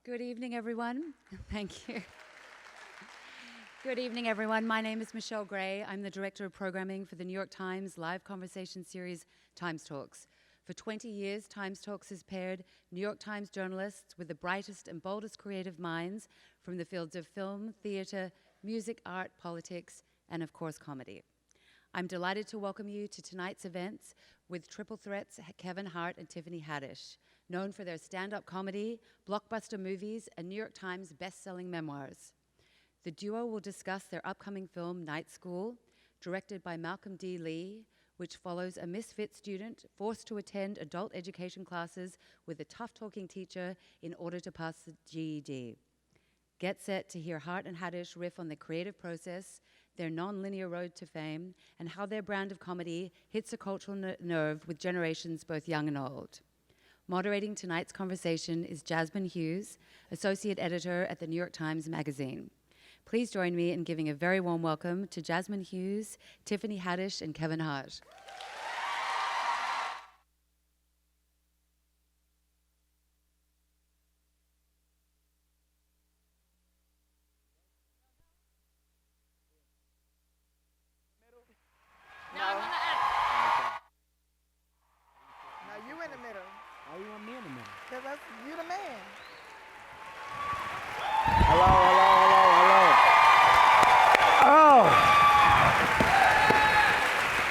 Good evening, everyone. Thank you. Good evening, everyone. My name is Michelle Gray. I'm the Director of Programming for the New York Times live conversation series, TimesTalks. For 20 years, TimesTalks has paired New York Times journalists with the brightest and boldest creative minds from the fields of film, theater, music, art, politics, and of course, comedy. I'm delighted to welcome you to tonight's events with triple threats Kevin Hart and Tiffany Haddish, known for their stand-up comedy, blockbuster movies, and New York Times best-selling memoirs. The duo will discuss their upcoming film, Night School, directed by Malcolm D. Lee, which follows a misfit student forced to attend adult education classes with a tough-talking teacher in order to pass the G.E.D. Get set to hear Hart and Haddish riff on the creative process, their nonlinear road to fame, and how their brand of comedy hits a cultural nerve with generations both young and old. Moderating tonight's conversation is Jazmine Hughes, Associate Editor at the New York Times Magazine. Please join me in giving a very warm welcome to Jazmine Hughes, Tiffany Haddish, and Kevin Hart. You the man. Hello. Oh.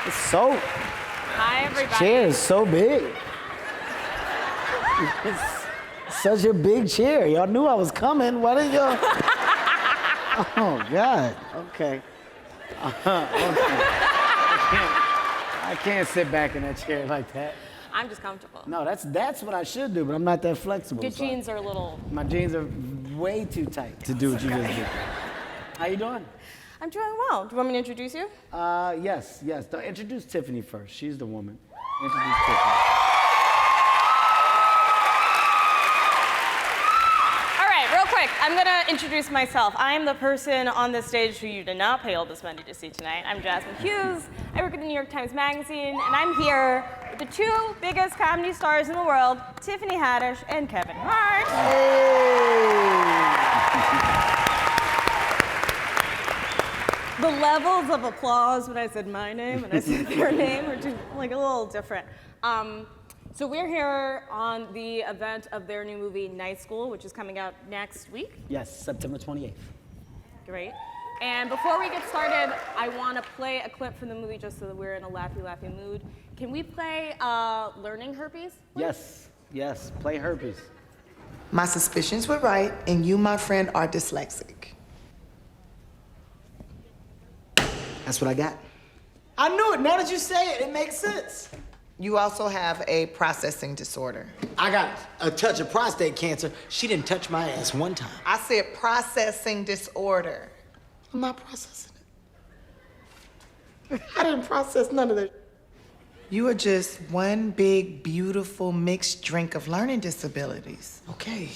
It's so. Hi, everybody. Chair is so big. It's such a big chair. Y'all knew I was coming. Why didn't y'all? Oh, God. Okay. Okay. I can't sit back in that chair like that. I'm just comfortable. No, that's what I should do, but I'm not that flexible. Your jeans are a little... My jeans are way too tight to do what you just did. How you doing? I'm doing well. Do you want me to introduce you? Yes. Introduce Tiffany first. She's the woman. Introduce Tiffany. All right, real quick. I'm going to introduce myself. I am the person on this stage who you did not pay all this money to see tonight. I'm Jazmine Hughes. I work at the New York Times Magazine, and I'm here with the two biggest comedy stars in the world, Tiffany Haddish and Kevin Hart. Hey. The levels of applause when I said my name and I said their name are just like a little different. So we're here on the event of their new movie, Night School, which is coming out next week. Yes, September 28th. Great. And before we get started, I want to play a clip from the movie just so that we're in a laughy mood. Can we play Learning Herpes? Please? Yes, play herpes. My suspicions were right, and you, my friend, are dyslexic. That's what I got. I knew it. Now that you say it, it makes sense. You also have a processing disorder. I got a touch of prostate cancer. She didn't touch my ass one time. I said processing disorder. I'm not processing it. I didn't process none of that. You are just one big, beautiful, mixed drink of learning disabilities. Okay.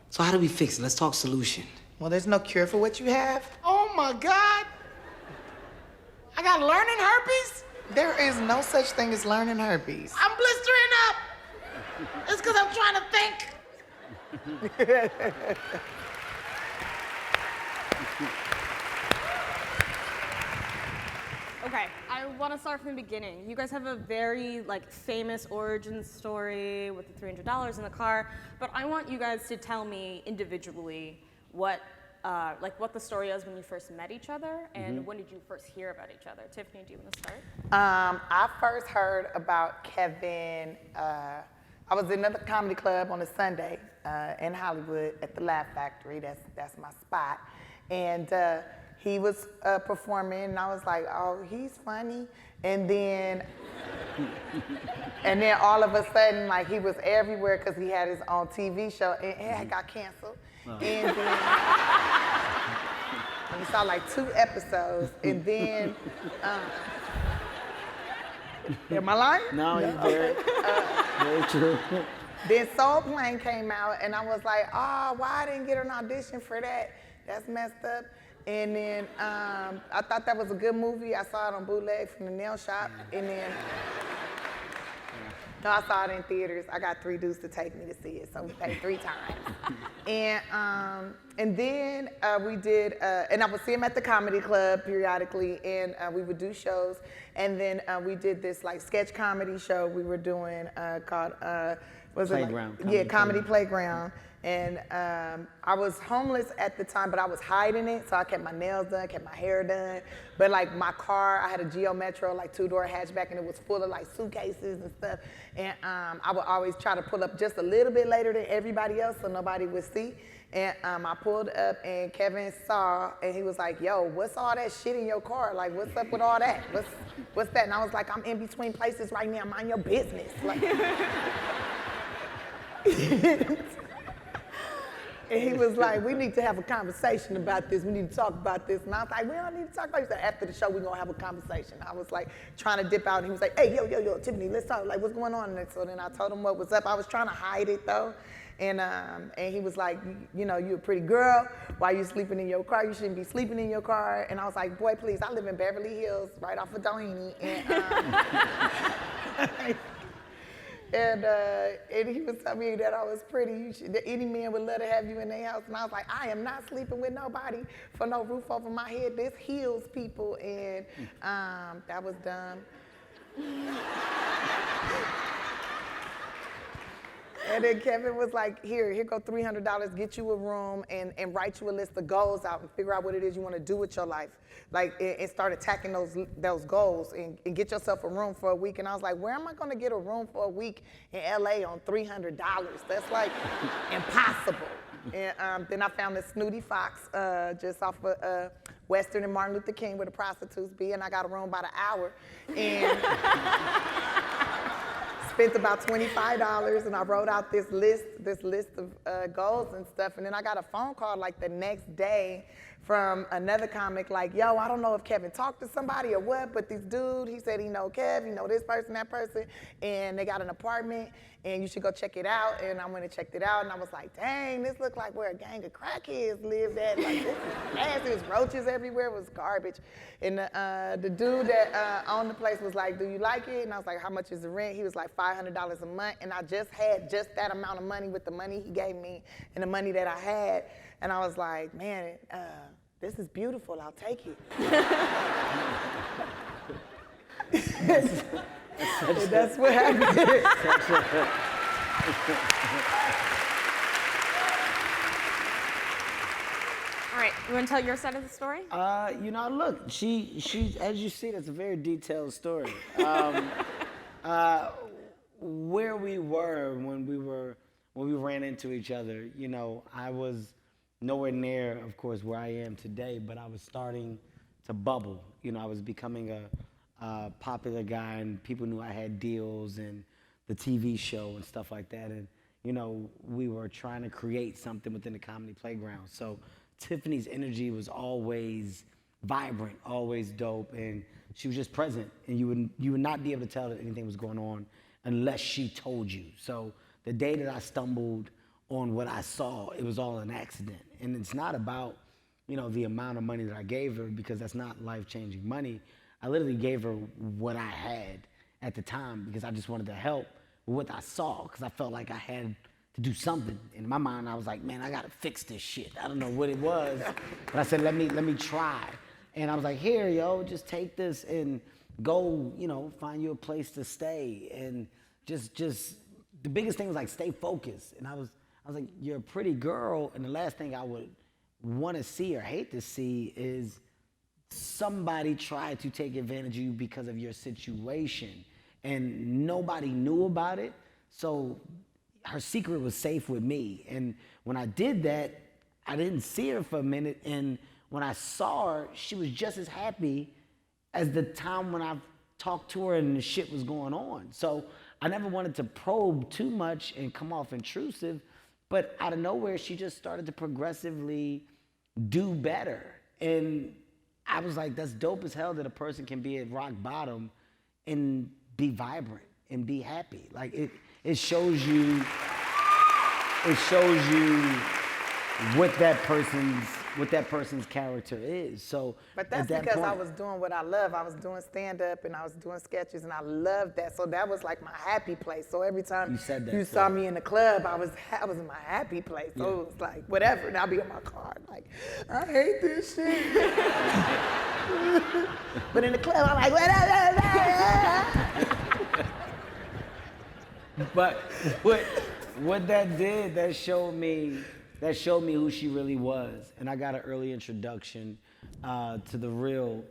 So how do we fix it? Let's talk solution. Well, there's no cure for what you have. Oh my God. I got learning herpes? There is no such thing as learning herpes. I'm blistering up. It's because I'm trying to think. Okay, I want to start from the beginning. You guys have a very famous origin story with the $300 in the car, but I want you guys to tell me individually what the story is when you first met each other, and when did you first hear about each other? Tiffany, do you want to start? I first heard about Kevin. I was in another comedy club on a Sunday in Hollywood at the Laugh Factory. That's my spot, and he was performing, and I was like, oh, he's funny. And then all of a sudden, he was everywhere because he had his own TV show, and it had got canceled. And then we saw 2 episodes, and then am I lying? No, you're very, very true. Then Soul Plane came out, and I was like, oh, why I didn't get an audition for that? That's messed up. And then I thought that was a good movie. I saw it on bootleg from the nail shop, and then No, I saw it in theaters. I got 3 dudes to take me to see it, so we paid 3 times. And then we did, and I would see him at the comedy club periodically, and we would do shows. And then we did this like sketch comedy show we were doing called, Playground. Comedy Playground. And I was homeless at the time, but I was hiding it, so I kept my nails done, kept my hair done. But like my car, I had a Geo Metro, like 2-door hatchback, and it was full of like suitcases and stuff. And I would always try to pull up just a little bit later than everybody else so nobody would see. And I pulled up and Kevin saw, and he was like, yo, what's all that shit in your car? Like, what's up with all that? What's that? And I was like, I'm in between places right now, mind your business. Like, and he was like, we need to have a conversation about this. We need to talk about this. And I was like, we don't need to talk about this. After the show, we're going to have a conversation. I was like trying to dip out. And he was like, hey, yo, Tiffany, let's talk. Like, what's going on? And so then I told him what was up. I was trying to hide it, though. And he was like, you know, you're a pretty girl. Why are you sleeping in your car? You shouldn't be sleeping in your car. And I was like, boy, please, I live in Beverly Hills, right off of Doheny. And he was telling me that I was pretty. That any man would love to have you in their house. And I was like, I am not sleeping with nobody for no roof over my head. This heals people. And that was dumb. And then Kevin was like, here go $300, get you a room and write you a list of goals out and figure out what it is you want to do with your life. Like, and start attacking those goals and get yourself a room for a week. And I was like, where am I going to get a room for a week in LA on $300? That's like impossible. And then I found this snooty fox just off of Western and Martin Luther King where the prostitutes be, and I got a room by the hour. And spent about $25, and I wrote out this list of goals and stuff. And then I got a phone call like the next day from another comic like, yo, I don't know if Kevin talked to somebody or what, but this dude, he said he know Kev, he know this person, that person, and they got an apartment, and you should go check it out. And I went and checked it out, and I was like, dang, this looked like where a gang of crackheads lived at. Like, this is nasty. There's roaches everywhere. It was garbage. And the dude that owned the place was like, do you like it? And I was like, how much is the rent? He was like, $500 a month. And I just had just that amount of money with the money he gave me and the money that I had. And I was like, man, this is beautiful. I'll take it. That's what happened. All right, you want to tell your side of the story? You know, look, she, as you see, that's a very detailed story. Where we were when we ran into each other, you know, I was nowhere near, of course, where I am today, but I was starting to bubble. You know, I was becoming a popular guy, and people knew I had deals and the TV show and stuff like that. And, you know, we were trying to create something within the comedy playground. So Tiffany's energy was always vibrant, always dope, and she was just present. And you would not be able to tell that anything was going on unless she told you. So the day that I stumbled on what I saw, it was all an accident. And it's not about, you know, the amount of money that I gave her, because that's not life-changing money. I literally gave her what I had at the time because I just wanted to help with what I saw, because I felt like I had to do something. In my mind, I was like, man, I gotta fix this shit. I don't know what it was, but I said, let me try. And I was like, here, yo, just take this and go, you know, find you a place to stay. And just the biggest thing was like, stay focused. And I was like, you're a pretty girl, and the last thing I would want to see or hate to see is somebody try to take advantage of you because of your situation. And nobody knew about it, so her secret was safe with me. And when I did that, I didn't see her for a minute, and when I saw her, she was just as happy as the time when I talked to her and the shit was going on. So I never wanted to probe too much and come off intrusive, but out of nowhere, she just started to progressively do better. And I was like, that's dope as hell that a person can be at rock bottom and be vibrant and be happy. Like it shows you what that person's what that person's character is. So, But that's at that because I point- was doing what I love. I was doing stand-up and I was doing sketches and I loved that. So that was like my happy place. So every time You said that, you too. saw me in the club, I was in my happy place. So it was like, whatever. And I'll be in my car like, I hate this shit. But in the club, I'm like, But what that did, that showed me who she really was, and I got an early introduction to the real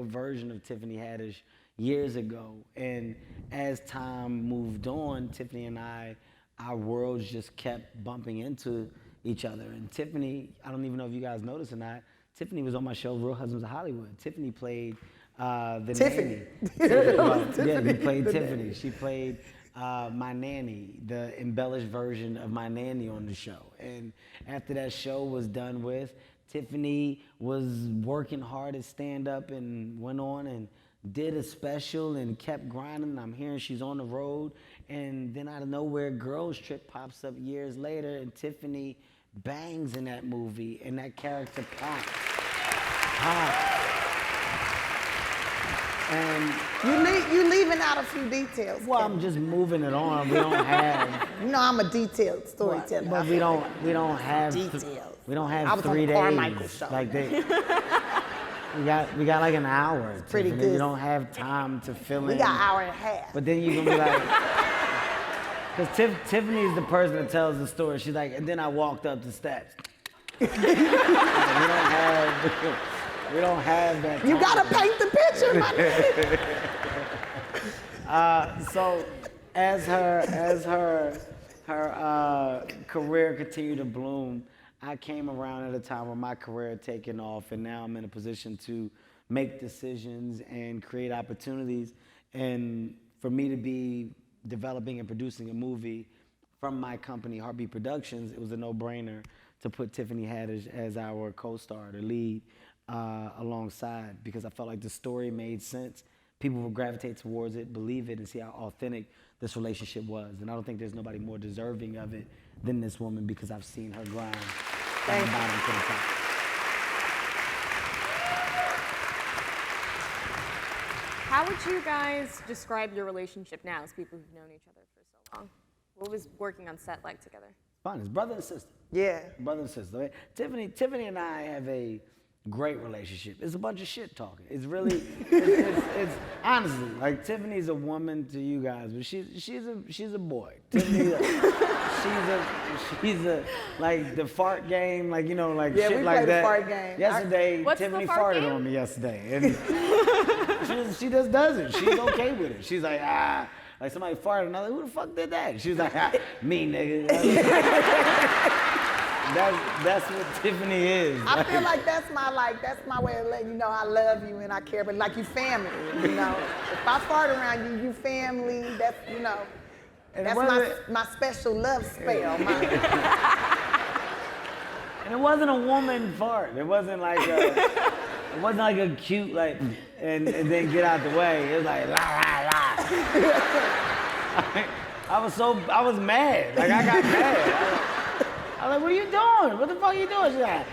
version of Tiffany Haddish years ago. And as time moved on, Tiffany and our worlds just kept bumping into each other. And Tiffany, I don't even know if you guys noticed or not, Tiffany was on my show, Real Husbands of Hollywood. Tiffany played the Tiffany. nanny. Yeah, you played Tiffany. She played my nanny, the embellished version of my nanny on the show. And after that show was done with, Tiffany was working hard at stand-up and went on and did a special and kept grinding. I'm hearing she's on the road. And then out of nowhere, Girls Trip pops up years later, and Tiffany bangs in that movie, and that character pops. And You leaving out a few details. well, Kevin. I'm just moving it on. We don't have. You know I'm a detailed storyteller. But we don't have Details. we don't I have was on 3 the days. Carmichael show. Like they we got like an hour. pretty Tiffany. good. You don't have time to fill We in. got an hour and a half. But then you're gonna be like, because Tiffany's the person that tells the story. She's like, and then I walked up the steps. Like, we don't have that time. You gotta paint the picture, my nigga. So as her career continued to bloom, I came around at a time where my career had taken off, and now I'm in a position to make decisions and create opportunities. And for me to be developing and producing a movie from my company, Heartbeat Productions, it was a no-brainer to put Tiffany Haddish as our co-star, the lead, alongside, because I felt like the story made sense. People would gravitate towards it, believe it, and see how authentic this relationship was. And I don't think there's nobody more deserving of it than this woman, because I've seen her grind from the bottom to the top. How would you guys describe your relationship now as people who've known each other for so long? What was working on set like together? Fun. It's brother and sister. Yeah. Brother and sister. Right? Tiffany and I have a great relationship. It's a bunch of shit talking. It's really, it's honestly, like, Tiffany's a woman to you guys, but she's a boy. Tiffany, she's a like the fart game, like, you know, like Yeah, shit we like play the that. fart game. Yesterday, What's the Tiffany fart farted game? on me yesterday, and she just does it. She's okay with it. She's like, like somebody farted, and I was like, who the fuck did that? She was like, me, nigga. That's what Tiffany is. I feel like that's my way of letting you know I love you and I care, but like you family, you know. If I fart around you, you family. That's, you know, And that's my special love spell. And it wasn't a woman fart. It wasn't like a cute like and then get out the way. It was like la la la. I was mad. Like I got mad. I was like, what are you doing? What the fuck are you doing? She's like,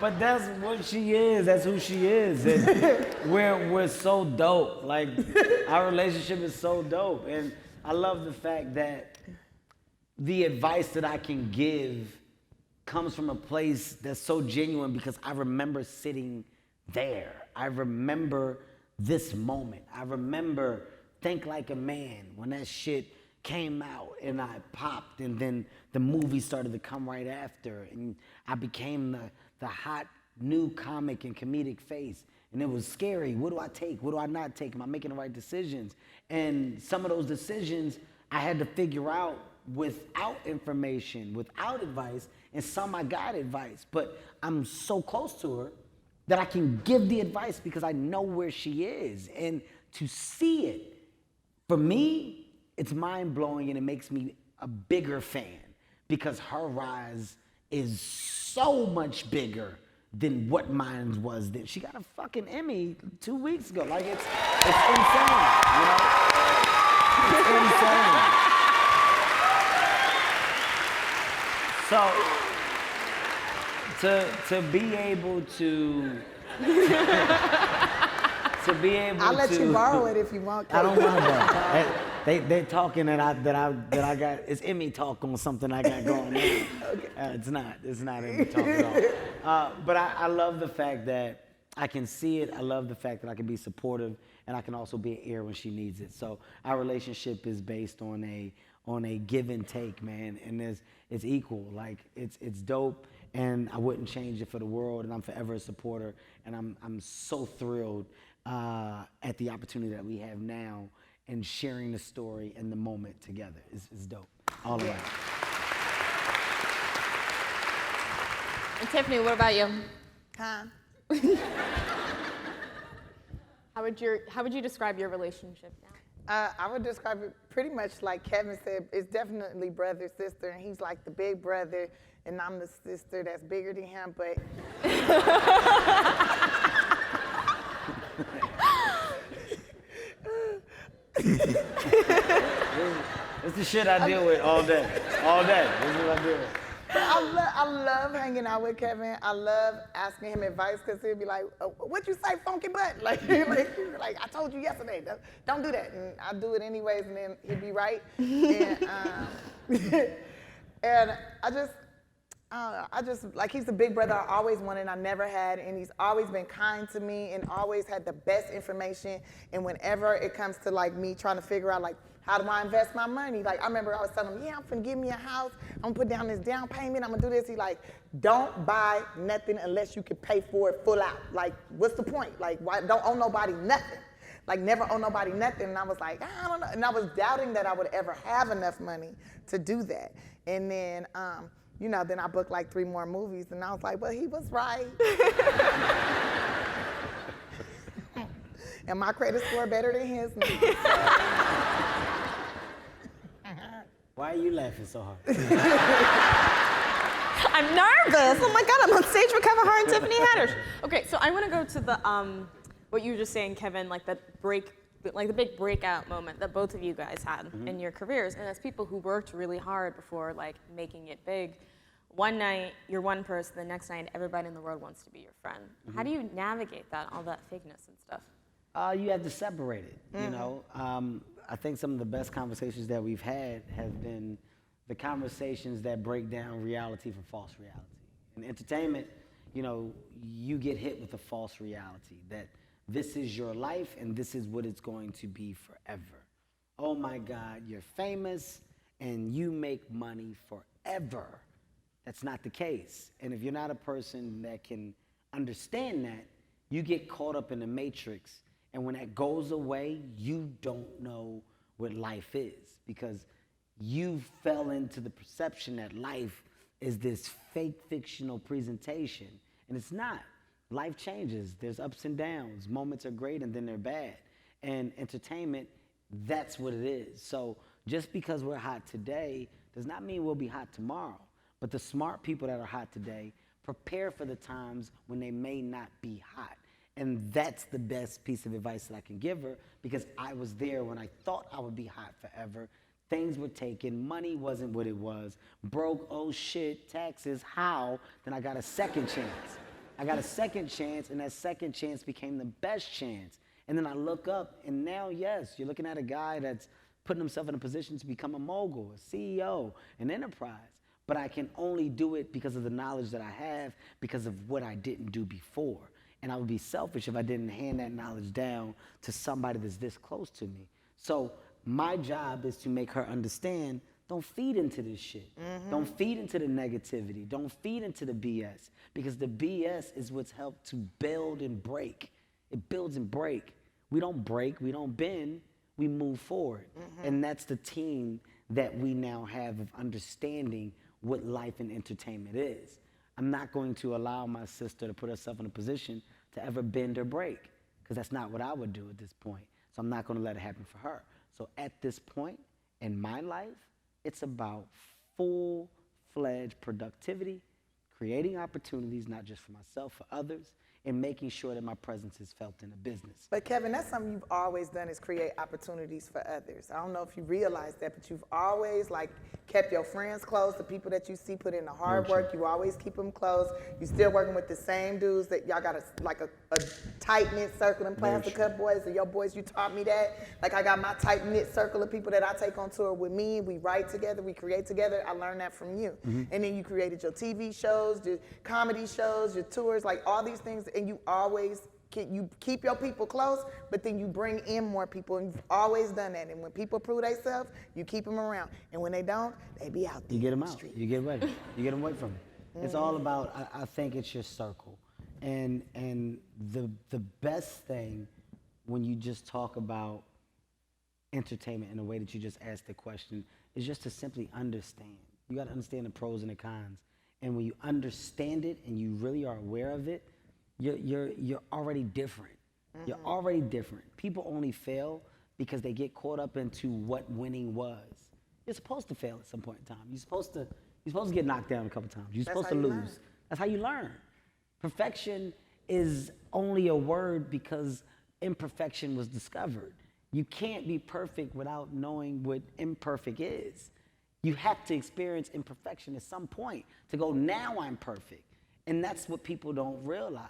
But that's what she is. That's who she is. And we're so dope. Like, our relationship is so dope. And I love the fact that the advice that I can give comes from a place that's so genuine, because I remember sitting there. I remember this moment. I remember Think Like a Man, when that shit came out and I popped, and then the movie started to come right after, and I became the hot new comic and comedic face. And it was scary. What do I take? What do I not take? Am I making the right decisions? And some of those decisions I had to figure out without information, without advice, and some I got advice. But I'm so close to her that I can give the advice because I know where she is. And to see it, for me, it's mind-blowing, and it makes me a bigger fan, because her rise is so much bigger than what mine was then. She got a fucking Emmy 2 weeks ago. Like, it's insane, you know? It's insane. So to be able to I'll let you borrow it if you want. I don't want that. They talking that I got. It's Emmy talk on something I got going on. Okay. It's not Emmy talk at all. But I love the fact that I can see it. I love the fact that I can be supportive, and I can also be an ear when she needs it. So our relationship is based on a give and take, man, and it's equal. Like it's dope, and I wouldn't change it for the world, and I'm forever a supporter, and I'm so thrilled at the opportunity that we have now and sharing the story and the moment together. It's dope. All the way. And Tiffany, what about you? Huh? How would you describe your relationship now? I would describe it pretty much like Kevin said. It's definitely brother, sister, and he's like the big brother, and I'm the sister that's bigger than him, but... It's the shit I deal with all day. All day. This is what I deal with. I love hanging out with Kevin. I love asking him advice because he'll be like, "What you say, funky butt?" Like I told you yesterday, don't do that. And I do it anyways, and then he'd be right. And I just like, he's the big brother I always wanted, I never had, and he's always been kind to me and always had the best information. And whenever it comes to like me trying to figure out like, how do I invest my money? Like, I remember I was telling him, yeah, I'm finna give me a house. I'm gonna put down this down payment. I'm gonna do this. He like, don't buy nothing unless you can pay for it full out. Like, what's the point? Like, why don't owe nobody nothing? Like, never owe nobody nothing. And I was like, I don't know. And I was doubting that I would ever have enough money to do that. And then, you know, then I booked like 3 more movies, and I was like, well, he was right. And my credit score better than his now. Why are you laughing so hard? I'm nervous. Oh my God, I'm on stage with Kevin Hart and Tiffany Haddish. Okay, so I want to go to the what you were just saying, Kevin, like the big breakout moment that both of you guys had in your careers, and as people who worked really hard before like making it big. One night you're one person, the next night everybody in the world wants to be your friend. How do you navigate that, all that fakeness and stuff? You have to separate it, you know. I think some of the best conversations that we've had have been the conversations that break down reality from false reality. In entertainment, you know, you get hit with a false reality that this is your life and this is what it's going to be forever. Oh my God, you're famous and you make money forever. That's not the case. And if you're not a person that can understand that, you get caught up in the matrix. And when that goes away, you don't know what life is because you fell into the perception that life is this fake fictional presentation. And it's not. Life changes. There's ups and downs. Moments are great and then they're bad. And entertainment, that's what it is. So just because we're hot today does not mean we'll be hot tomorrow. But the smart people that are hot today prepare for the times when they may not be hot. And that's the best piece of advice that I can give her because I was there when I thought I would be hot forever. Things were taken, money wasn't what it was. Broke, oh shit, taxes, how? Then I got a second chance. I got a second chance, and that second chance became the best chance. And then I look up, and now, yes, you're looking at a guy that's putting himself in a position to become a mogul, a CEO, an enterprise. But I can only do it because of the knowledge that I have, because of what I didn't do before. And I would be selfish if I didn't hand that knowledge down to somebody that's this close to me. So my job is to make her understand, don't feed into this shit. Don't feed into the negativity. Don't feed into the BS. Because the BS is what's helped to build and break. It builds and break. We don't break, we don't bend, we move forward. And that's the team that we now have of understanding what life and entertainment is. I'm not going to allow my sister to put herself in a position to ever bend or break, because that's not what I would do at this point. So I'm not going to let it happen for her. So at this point in my life, it's about full-fledged productivity, creating opportunities, not just for myself, for others, in making sure that my presence is felt in the business. But Kevin, that's something you've always done is create opportunities for others. I don't know if you realize that, but you've always like kept your friends close, the people that you see put in the hard work, you always keep them close. You still working with the same dudes that y'all got a tight-knit circle in Plastic Cup Boys, or your boys, you taught me that. Like I got my tight-knit circle of people that I take on tour with me, we write together, we create together. I learned that from you. And then you created your TV shows, your comedy shows, your tours, like all these things, and you always you keep your people close, but then you bring in more people, and you've always done that. And when people prove themselves, you keep them around. And when they don't, they be out there. You get them out. You get ready. You get them away from it. It's all about, I think it's your circle. And the best thing when you just talk about entertainment in the way that you just asked the question is just to simply understand. You got to understand the pros and the cons. And when you understand it and you really are aware of it, you're already different. You're already different. People only fail because they get caught up into what winning was. You're supposed to fail at some point in time. You're supposed to get knocked down a couple times. You're supposed to lose. That's how you learn. Perfection is only a word because imperfection was discovered. You can't be perfect without knowing what imperfect is. You have to experience imperfection at some point to go, now I'm perfect. And that's what people don't realize.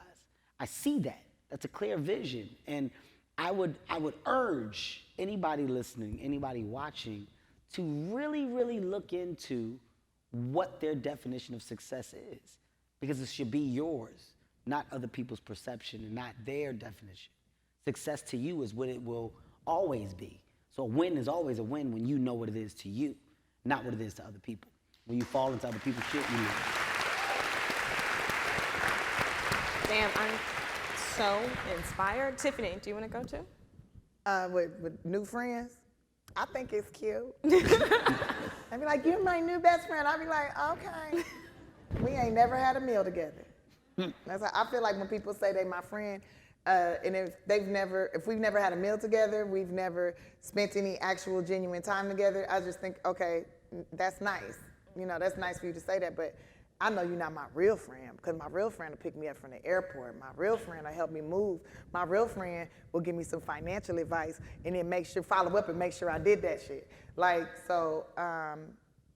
I see that. That's a clear vision. And I would urge anybody listening, anybody watching, to really, really look into what their definition of success is. Because it should be yours, not other people's perception and not their definition. Success to you is what it will always be. So a win is always a win when you know what it is to you, not what it is to other people. When you fall into other people's shit, you lose. Damn, I'm so inspired. Tiffany, do you want to go too? With new friends? I think it's cute. I'd be like, you're my new best friend. I'd be like, okay. We ain't never had a meal together. That's how I feel like when people say they my friend, and if we've never had a meal together, we've never spent any actual genuine time together, I just think, okay, that's nice. You know, that's nice for you to say that, but I know you're not my real friend, because my real friend will pick me up from the airport. My real friend will help me move. My real friend will give me some financial advice and then follow up and make sure I did that shit. Like, so,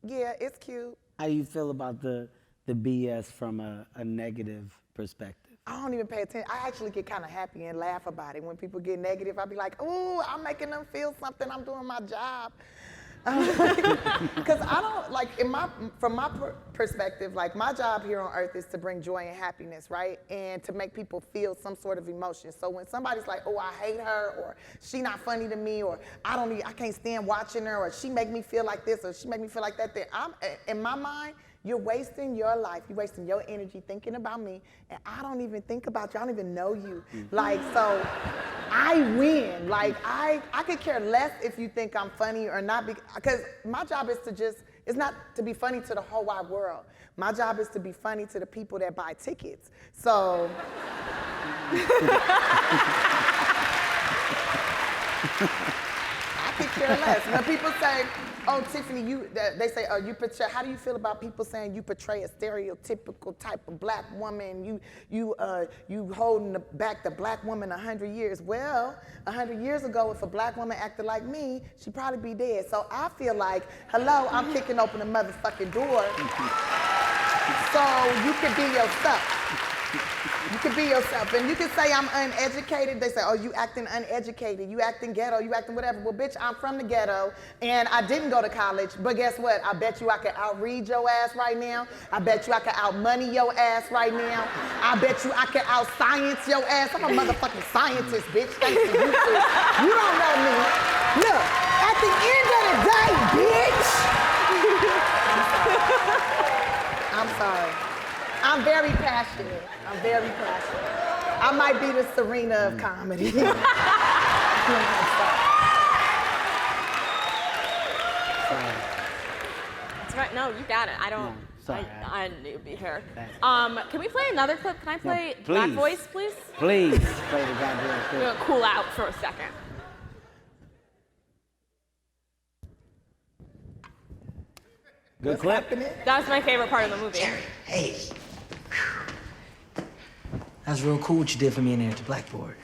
yeah, it's cute. How do you feel about the BS from a negative perspective? I don't even pay attention. I actually get kind of happy and laugh about it. When people get negative, I'll be like, ooh, I'm making them feel something. I'm doing my job. Because I don't, like, from my perspective, like, my job here on earth is to bring joy and happiness, right? And to make people feel some sort of emotion. So when somebody's like, oh, I hate her, or she not funny to me, or I can't stand watching her, or she make me feel like this, or she make me feel like that, then in my mind, you're wasting your life, you're wasting your energy thinking about me, and I don't even think about you, I don't even know you. Like, so I win. Like, I could care less if you think I'm funny or not, because my job is it's not to be funny to the whole wide world. My job is to be funny to the people that buy tickets. So. I could care less. When people say, oh, Tiffany, they say, oh, how do you feel about people saying you portray a stereotypical type of black woman, you holding back the black woman 100 years? Well, 100 years ago, if a black woman acted like me, she'd probably be dead. So I feel like, hello, I'm kicking open a motherfucking door. So you can be yourself. You can be yourself, and you can say I'm uneducated. They say, oh, you acting uneducated, you acting ghetto, you acting whatever. Well, bitch, I'm from the ghetto, and I didn't go to college, but guess what? I bet you I can outread your ass right now. I bet you I can outmoney your ass right now. I bet you I can outscience your ass. I'm a motherfucking scientist, bitch, thanks to you two. You don't know me. Look, at the end of the day, bitch. I'm sorry. I'm very passionate. I'm very passionate. I might be the Serena of comedy. Sorry. That's right. No, you got it. I don't. No, sorry. I knew you'd be here. Thanks. Can we play another clip? Can I play No, Black please. Voice, please? Please play the goddamn I'm clip. gonna cool out for a second. Good clip. That was my favorite part of the movie. Hey. That's real cool what you did for me in there at the blackboard.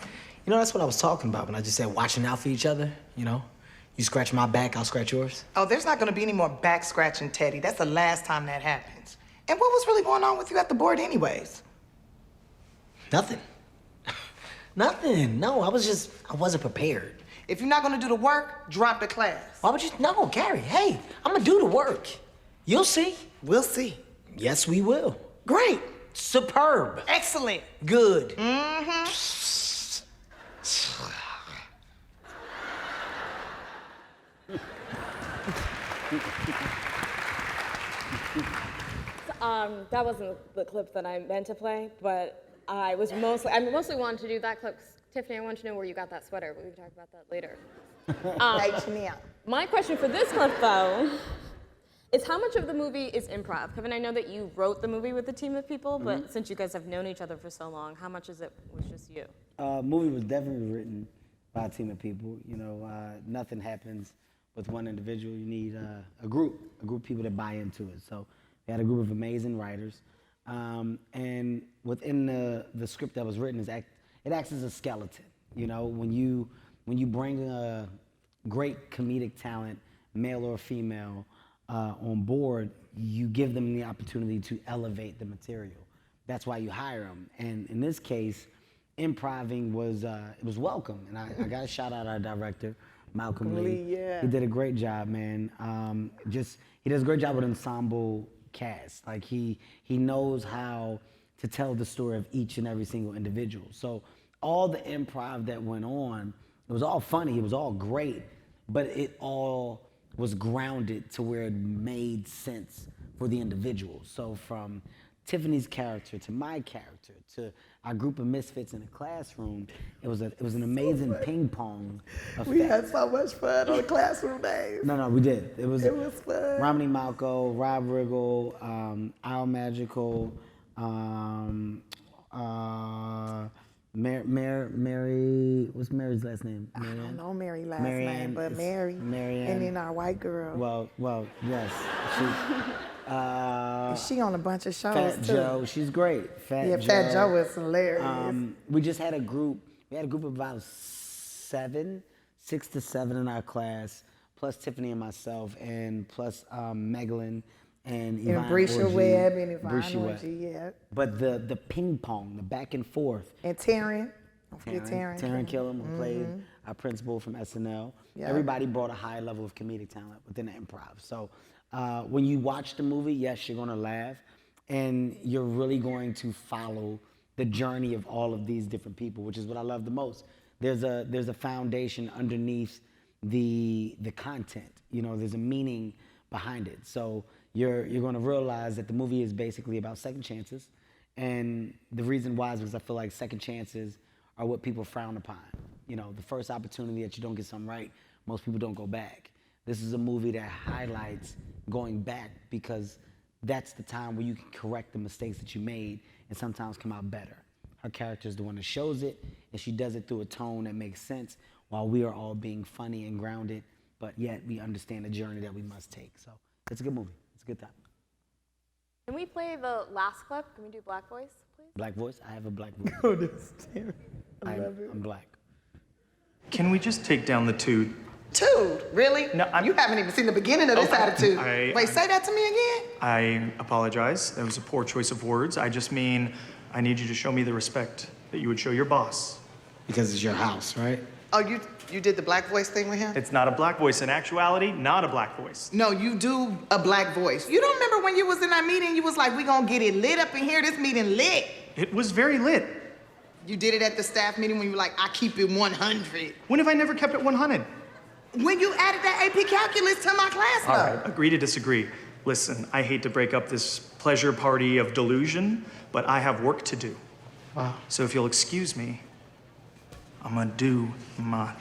You know, that's what I was talking about when I just said watching out for each other, you know? You scratch my back, I'll scratch yours. Oh, there's not gonna be any more back scratching, Teddy. That's the last time that happens. And what was really going on with you at the board anyways? Nothing. Nothing. No, I wasn't prepared. If you're not gonna do the work, drop the class. Why would you? No, Gary, hey, I'm gonna do the work. You'll see. We'll see. Yes, we will. Great. Superb. Excellent. Good. That wasn't the clip that I meant to play, but I mostly wanted to do that clip. 'Cause, Tiffany, I want to know where you got that sweater, but we can talk about that later. H&M. My question for this clip, though, is how much of the movie is improv? Kevin, I know that you wrote the movie with a team of people, but since you guys have known each other for so long, how much is it was just you? Movie was definitely written by a team of people. You know, nothing happens with one individual. You need a group of people that buy into it. So we had a group of amazing writers. And within the script that was written, it acts as a skeleton. You know, when you bring a great comedic talent, male or female, on board, you give them the opportunity to elevate the material. That's why you hire them. And in this case, improving was it was welcome. And I got to shout out our director, Malcolm Lee. Yeah. He did a great job, man. He does a great job with ensemble cast. Like he knows how to tell the story of each and every single individual. So all the improv that went on, it was all funny, it was all great, but it all was grounded to where it made sense for the individual. So from Tiffany's character to my character to our group of misfits in the classroom, it was an amazing ping pong effect. We had so much fun on the classroom days. No, we did. It was fun. Romney Malco, Rob Riggle, Al Magical, Mary, what's Mary's last name? I don't know Mary last Marianne, name, but Mary. Marianne. And then our white girl. Well, yes. She on a bunch of shows Fat too. Joe, she's great. Fat Fat Joe was hilarious. We just had a group. We had a group of about 6 to 7 in our class, plus Tiffany and myself, and plus Megalyn and Yvonne Brescia Orji, Webb and Yvonne Brescia Webb. Orji, yeah. But the ping pong, the back and forth. And Taryn. Don't forget Taryn. Taryn Killam, who played our principal from SNL. Yeah. Everybody brought a high level of comedic talent within the improv. So when you watch the movie, yes, you're gonna laugh, and you're really going to follow the journey of all of these different people, which is what I love the most. There's a foundation underneath the content. You know, there's a meaning behind it. So you're going to realize that the movie is basically about second chances, and the reason why is because I feel like second chances are what people frown upon. You know, the first opportunity that you don't get something right, most people don't go back. This is a movie that highlights going back because that's the time where you can correct the mistakes that you made and sometimes come out better. Her character is the one that shows it, and she does it through a tone that makes sense while we are all being funny and grounded, but yet we understand the journey that we must take. So it's a good movie. It's a good time. Can we play the last clip? Can we do Black Voice, please? Black voice? I have a black voice. Oh, this is Taryn. I love it. I'm black. Can we just take down the toot? Dude, really? No, you haven't even seen the beginning of this attitude. Wait, say that to me again? I apologize. That was a poor choice of words. I just mean I need you to show me the respect that you would show your boss. Because it's your house, right? Oh, you did the black voice thing with him? It's not a black voice. In actuality, not a black voice. No, you do a black voice. You don't remember when you was in that meeting, you was like, we gonna get it lit up in here, this meeting lit. It was very lit. You did it at the staff meeting when you were like, I keep it 100. When have I never kept it 100? When you added that AP calculus to my class, All though. right, agree to disagree. Listen, I hate to break up this pleasure party of delusion, but I have work to do. Wow. So if you'll excuse me, I'm gonna do my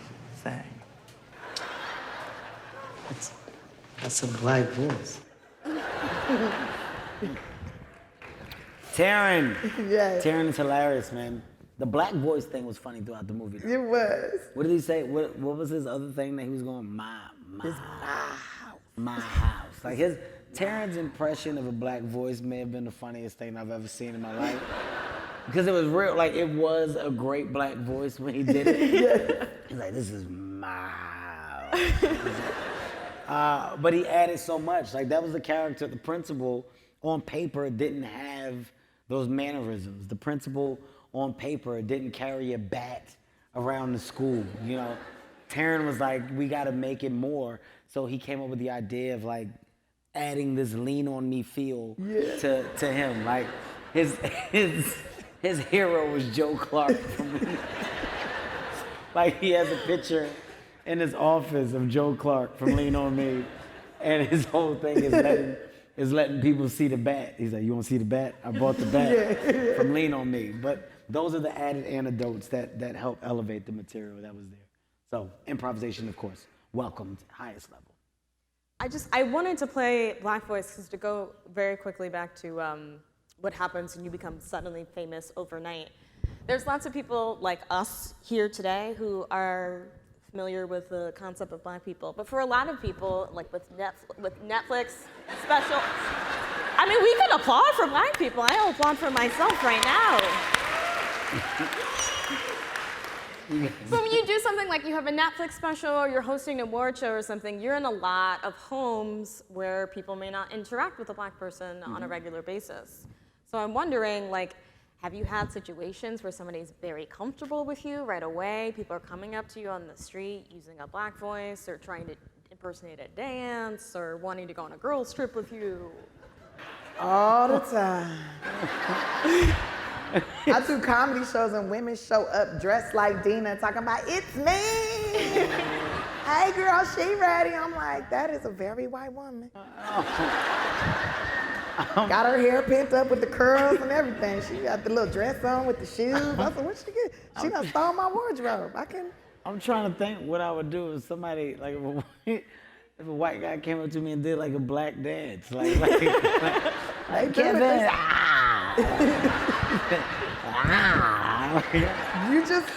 thing. That's a black voice. Taryn. Yes. Taryn is hilarious, man. The black voice thing was funny throughout the movie. It was. What did he say? What was his other thing that he was going, my house. My house. Like Taryn's impression of a black voice may have been the funniest thing I've ever seen in my life. Because it was real, like it was a great black voice when he did it. He's like, this is my but he added so much. Like that was the character. The principal on paper didn't have those mannerisms. The principal on paper didn't carry a bat around the school. You know, Taryn was like, we got to make it more. So he came up with the idea of like adding this lean on me feel to him. Like his hero was Joe Clark from like he has a picture in his office of Joe Clark from Lean On Me, and his whole thing is letting people see the bat. He's like, you want to see the bat? I bought the bat from Lean On Me. But those are the added anecdotes that help elevate the material that was there. So improvisation, of course, welcomed, highest level. I wanted to play Black Voice because to go very quickly back to what happens when you become suddenly famous overnight. There's lots of people like us here today who are familiar with the concept of Black people, but for a lot of people, like with Netflix special, I mean, we can applaud for Black people. I applaud for myself right now. But when you do something like you have a Netflix special or you're hosting an award show or something, you're in a lot of homes where people may not interact with a Black person on a regular basis. So I'm wondering, like, have you had situations where somebody's very comfortable with you right away? People are coming up to you on the street using a Black voice or trying to impersonate a dance or wanting to go on a girls' trip with you? All the time. I do comedy shows and women show up dressed like Dina talking about, it's me. Hey girl, she ready. I'm like, that is a very white woman. Got her hair pent up with the curls and everything. She got the little dress on with the shoes. I said, what she get? She done stole my wardrobe. I'm trying to think what I would do if somebody, like, if a white guy came up to me and did like a black dance. Like Kevin,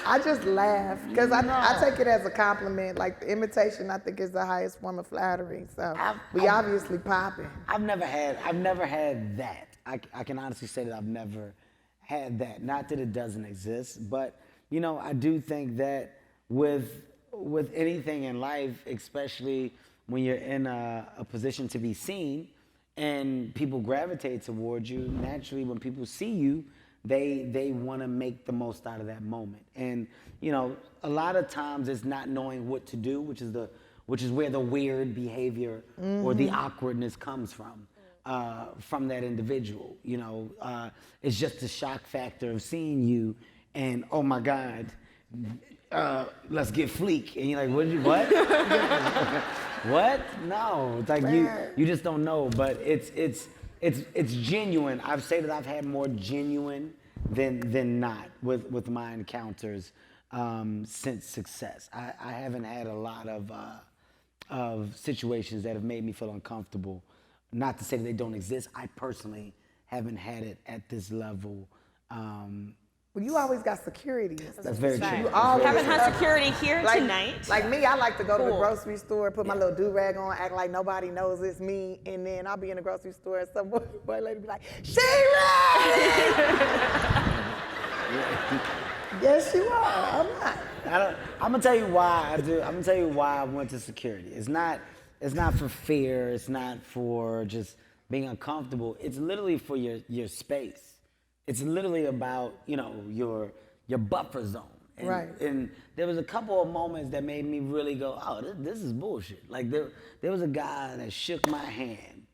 I just laugh because I take it as a compliment. Like the imitation, I think is the highest form of flattery. So we obviously popping. I've never had that. I can honestly say that I've never had that. Not that it doesn't exist, but you know, I do think that with anything in life, especially when you're in a position to be seen and people gravitate towards you, naturally when people see you, they want to make the most out of that moment. And you know, a lot of times it's not knowing what to do, which is where the weird behavior or the awkwardness comes from that individual. You know, it's just the shock factor of seeing you and, oh my God, let's get fleek. And you're like, what? What? No, it's like you just don't know, but it's genuine. I've said that I've had more genuine than not with my encounters since success. I haven't had a lot of situations that have made me feel uncomfortable. Not to say that they don't exist. I personally haven't had it at this level. Well, you always got security. That's very true. You always Haven't had security here tonight. Like me, I like to go to the grocery store, put my little do-rag on, act like nobody knows it's me, and then I'll be in the grocery store and some boy lady be like, she ready! Yes, you are. I'm not. I'm gonna tell you why I do. I'm gonna tell you why I went to security. It's not for fear. It's not for just being uncomfortable. It's literally for your space. It's literally about, you know, your buffer zone. And, right. And there was a couple of moments that made me really go, oh, this is bullshit. Like there was a guy that shook my hand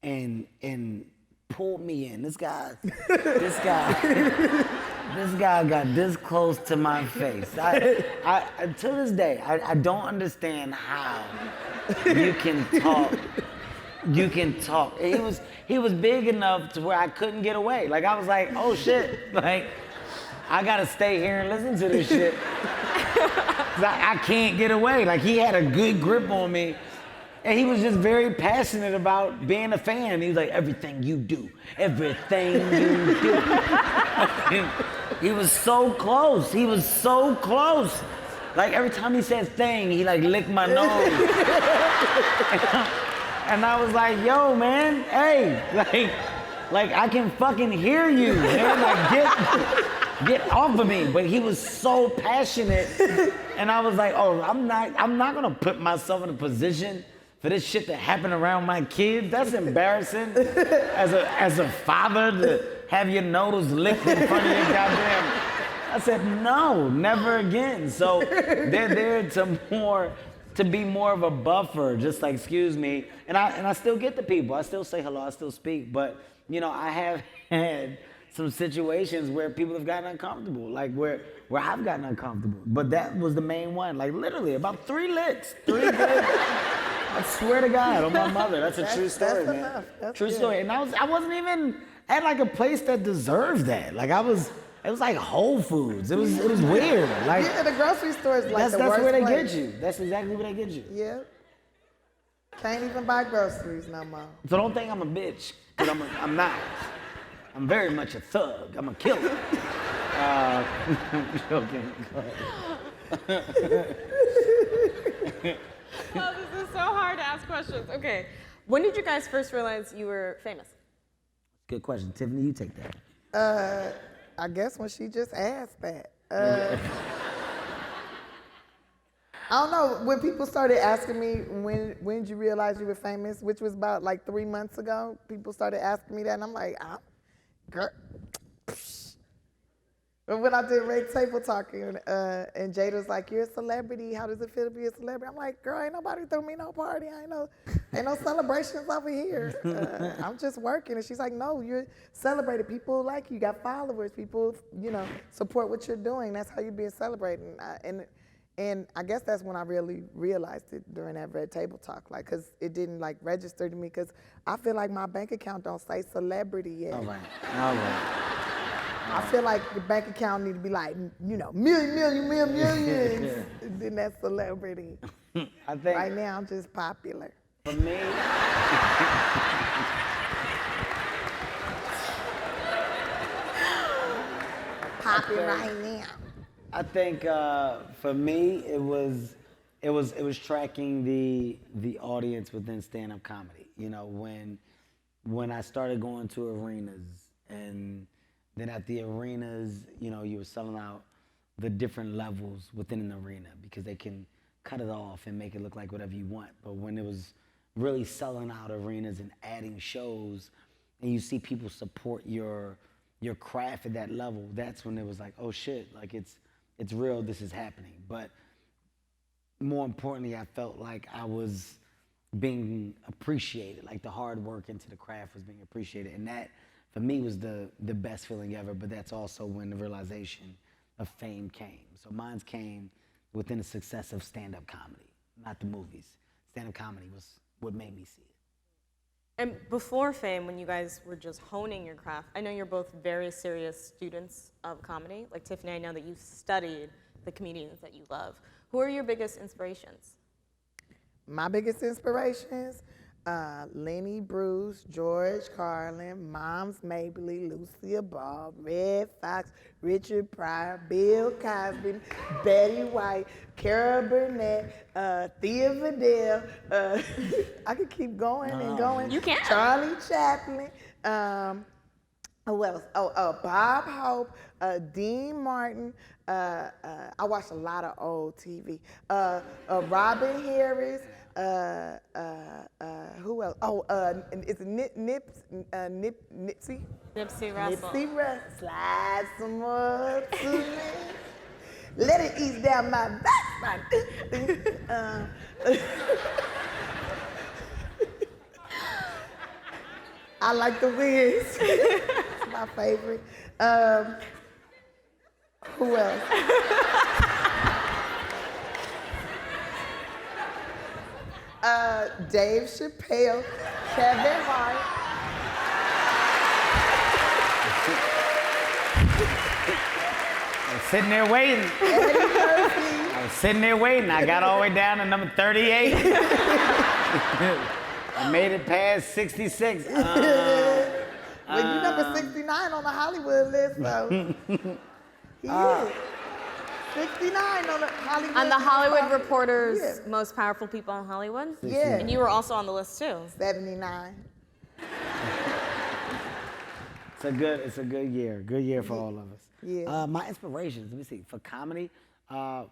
and pulled me in. This guy got this close to my face. I to this day, I don't understand how you can talk. You can talk. He was big enough to where I couldn't get away. Like I was like, oh shit, like I gotta stay here and listen to this shit. 'Cause I can't get away. Like he had a good grip on me. And he was just very passionate about being a fan. He was like, everything you do. He was so close. Like every time he said thing, he like licked my nose. And I was like, yo, man, hey, like, Like, I can fucking hear you, man. Like, get off of me. But he was so passionate. And I was like, oh, I'm not gonna put myself in a position for this shit to happen around my kids. That's embarrassing. As a father to have your nose licked in front of your goddamn. I said, no, never again. So they're there to be more of a buffer, just like, excuse me. And I still get the people. I still say hello, I still speak. But, you know, I have had some situations where people have gotten uncomfortable, like where I've gotten uncomfortable. But that was the main one, like literally about 3 licks, 3 good. I swear to God, on my mother, that's a true story, man. Enough. That's True good. story. And I wasn't even at like a place that deserved that. Like it was like Whole Foods. It was weird. Like Yeah, the grocery store is like the that's worst where they place. get you. That's exactly where they get you. Yeah. Can't even buy groceries no more. So don't think I'm a bitch, because I'm not. I'm very much a thug. I'm a killer. I'm joking. Go ahead. Oh, this is so hard to ask questions. Okay. When did you guys first realize you were famous? Good question. Tiffany, you take that. I guess when she just asked that. I don't know, when people started asking me when did you realize you were famous, which was about like 3 months ago, people started asking me that, and I'm like, girl. But when I did Red Table Talking, and Jada was like, you're a celebrity, how does it feel to be a celebrity? I'm like, girl, ain't nobody threw me no party, ain't no celebrations over here. I'm just working. And she's like, no, you're celebrated. People like you, got followers, people, you know, support what you're doing. That's how you're being celebrated. And I guess that's when I really realized it during that Red Table Talk, like, cause it didn't like register to me, cause I feel like my bank account don't say celebrity yet. All right. I feel like the bank account need to be like, you know, millions. And then that's celebrity. I think Right now, I'm just popular. for me, Popping right now. I think for me it was tracking the audience within stand-up comedy. You know, when I started going to arenas, and then at the arenas, you know, you were selling out the different levels within an arena, because they can cut it off and make it look like whatever you want. But when it was really selling out arenas and adding shows, and you see people support your craft at that level, that's when it was like, oh shit, like it's real, this is happening. But more importantly, I felt like I was being appreciated, like the hard work into the craft was being appreciated. And that, for me, was the best feeling ever, but that's also when the realization of fame came. So mine came within the success of stand-up comedy, not the movies. Stand-up comedy was what made me see it. And before fame, when you guys were just honing your craft, I know you're both very serious students of comedy. Like Tiffany, I know that you've studied the comedians that you love. Who are your biggest inspirations? My biggest inspirations, Lenny Bruce, George Carlin, Moms Mabley, Lucia Ball, Red Fox, Richard Pryor, Bill Cosby, Betty White, Carol Burnett, Thea Vidal. I could keep going and going. You can. Charlie Chaplin. Who else? Bob Hope, Dean Martin. I watched a lot of old TV. Robin Harris. Who else? It's Nipsey. Nipsey Russell. Nipsey Russell. Slide some more to me. Let it ease down my back. I like the Wiz. It's my favorite. Who else? Dave Chappelle, Kevin Hart. I was sitting there waiting. I was sitting there waiting. I got all the way down to number 38. I made it past 66. Well, you number 69 on the Hollywood list, so. He is. 69 on the Hollywood. On the Hollywood list. Reporter's most powerful people in Hollywood? Yeah. And you were also on the list too. 79. it's a good year. Good year for all of us. Yeah. My inspirations, let me see. For comedy,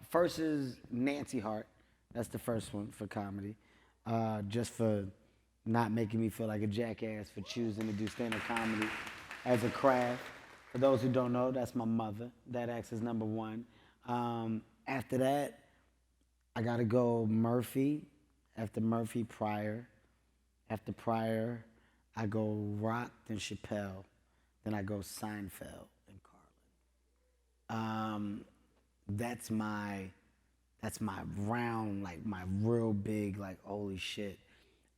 first is Nancy Hart. That's the first one for comedy. Just for not making me feel like a jackass for choosing to do stand-up comedy as a craft. For those who don't know, that's my mother. That acts as number one. After that, I gotta go Murphy. After Murphy, Pryor. After Pryor, I go Rock, then Chappelle. Then I go Seinfeld and Carlin. That's my round, like my real big, like holy shit.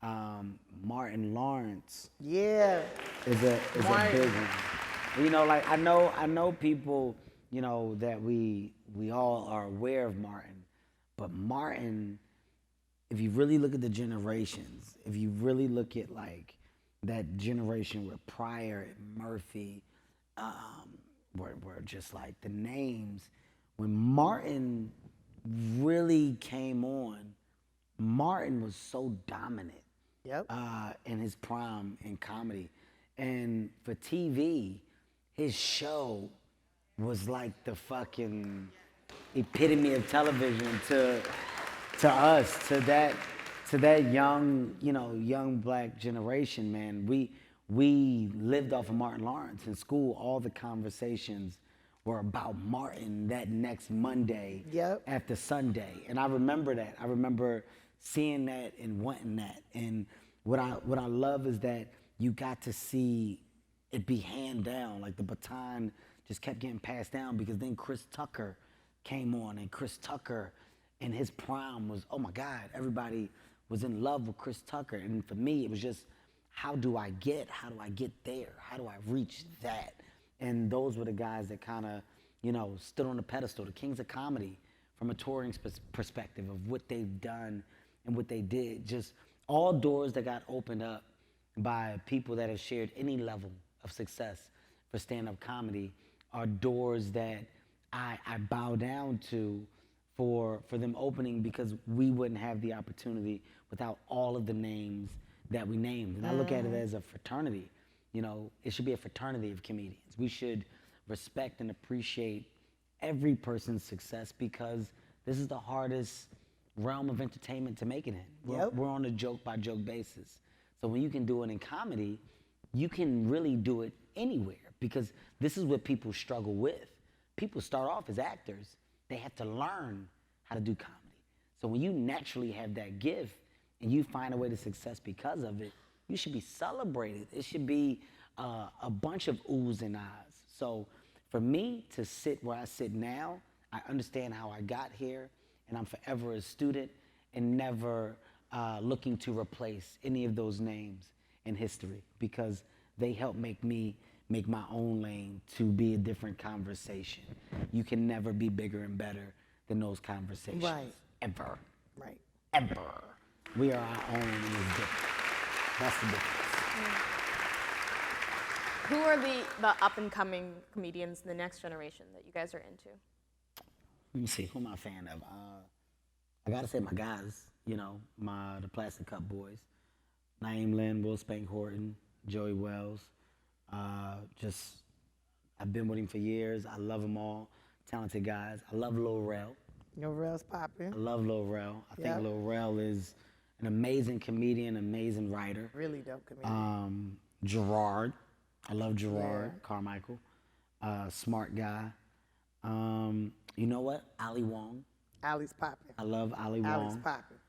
Martin Lawrence. Yeah. Is a big one. You know, like I know people, you know, that we all are aware of Martin, but Martin, if you really look at the generations, if you really look at like that generation where Pryor and Murphy were just like the names, when Martin really came on, Martin was so dominant. Yep. In his prime in comedy. And for TV, his show was like the fucking epitome of television to us, to that young, you know, young black generation, man. We lived off of Martin Lawrence. In school, all the conversations were about Martin that next Monday after Sunday. And I remember that. I remember seeing that and wanting that. And what I love is that you got to see it be hand down, like the baton just kept getting passed down, because then Chris Tucker came on, and Chris Tucker in his prime was, oh my God, everybody was in love with Chris Tucker. And for me, it was just, how do I get there? How do I reach that? And those were the guys that kind of, you know, stood on the pedestal, the kings of comedy, from a touring perspective of what they've done and what they did. Just all doors that got opened up by people that have shared any level of success for stand-up comedy are doors that I bow down to for them opening, because we wouldn't have the opportunity without all of the names that we named. And I look at it as a fraternity. You know, it should be a fraternity of comedians. We should respect and appreciate every person's success, because this is the hardest realm of entertainment to make it in. We're on a joke-by-joke basis. So when you can do it in comedy, you can really do it anywhere, because this is what people struggle with. People start off as actors. They have to learn how to do comedy. So when you naturally have that gift and you find a way to success because of it, you should be celebrated. It should be a bunch of oohs and ahs. So for me to sit where I sit now, I understand how I got here, and I'm forever a student and never looking to replace any of those names in history, because they help make me make my own lane to be a different conversation. You can never be bigger and better than those conversations. Right. Ever. Right. Ever. We are our own, and it's different. That's the difference. Who are the up-and-coming comedians in the next generation that you guys are into? Let me see, who am I a fan of? I gotta say my guys, you know, the Plastic Cup Boys. Naeem Lynn, Will Spank Horton, Joey Wells. I've been with him for years. I love them all. Talented guys. I love Lil Rel. Lil Rel's popping. I love Lil Rel. I think Lil Rel is an amazing comedian, amazing writer. Really dope comedian. Gerard. I love Gerard Carmichael. Smart guy. You know what? Ali Wong. Ali's popping. I love Ali Wong. Ali's popping.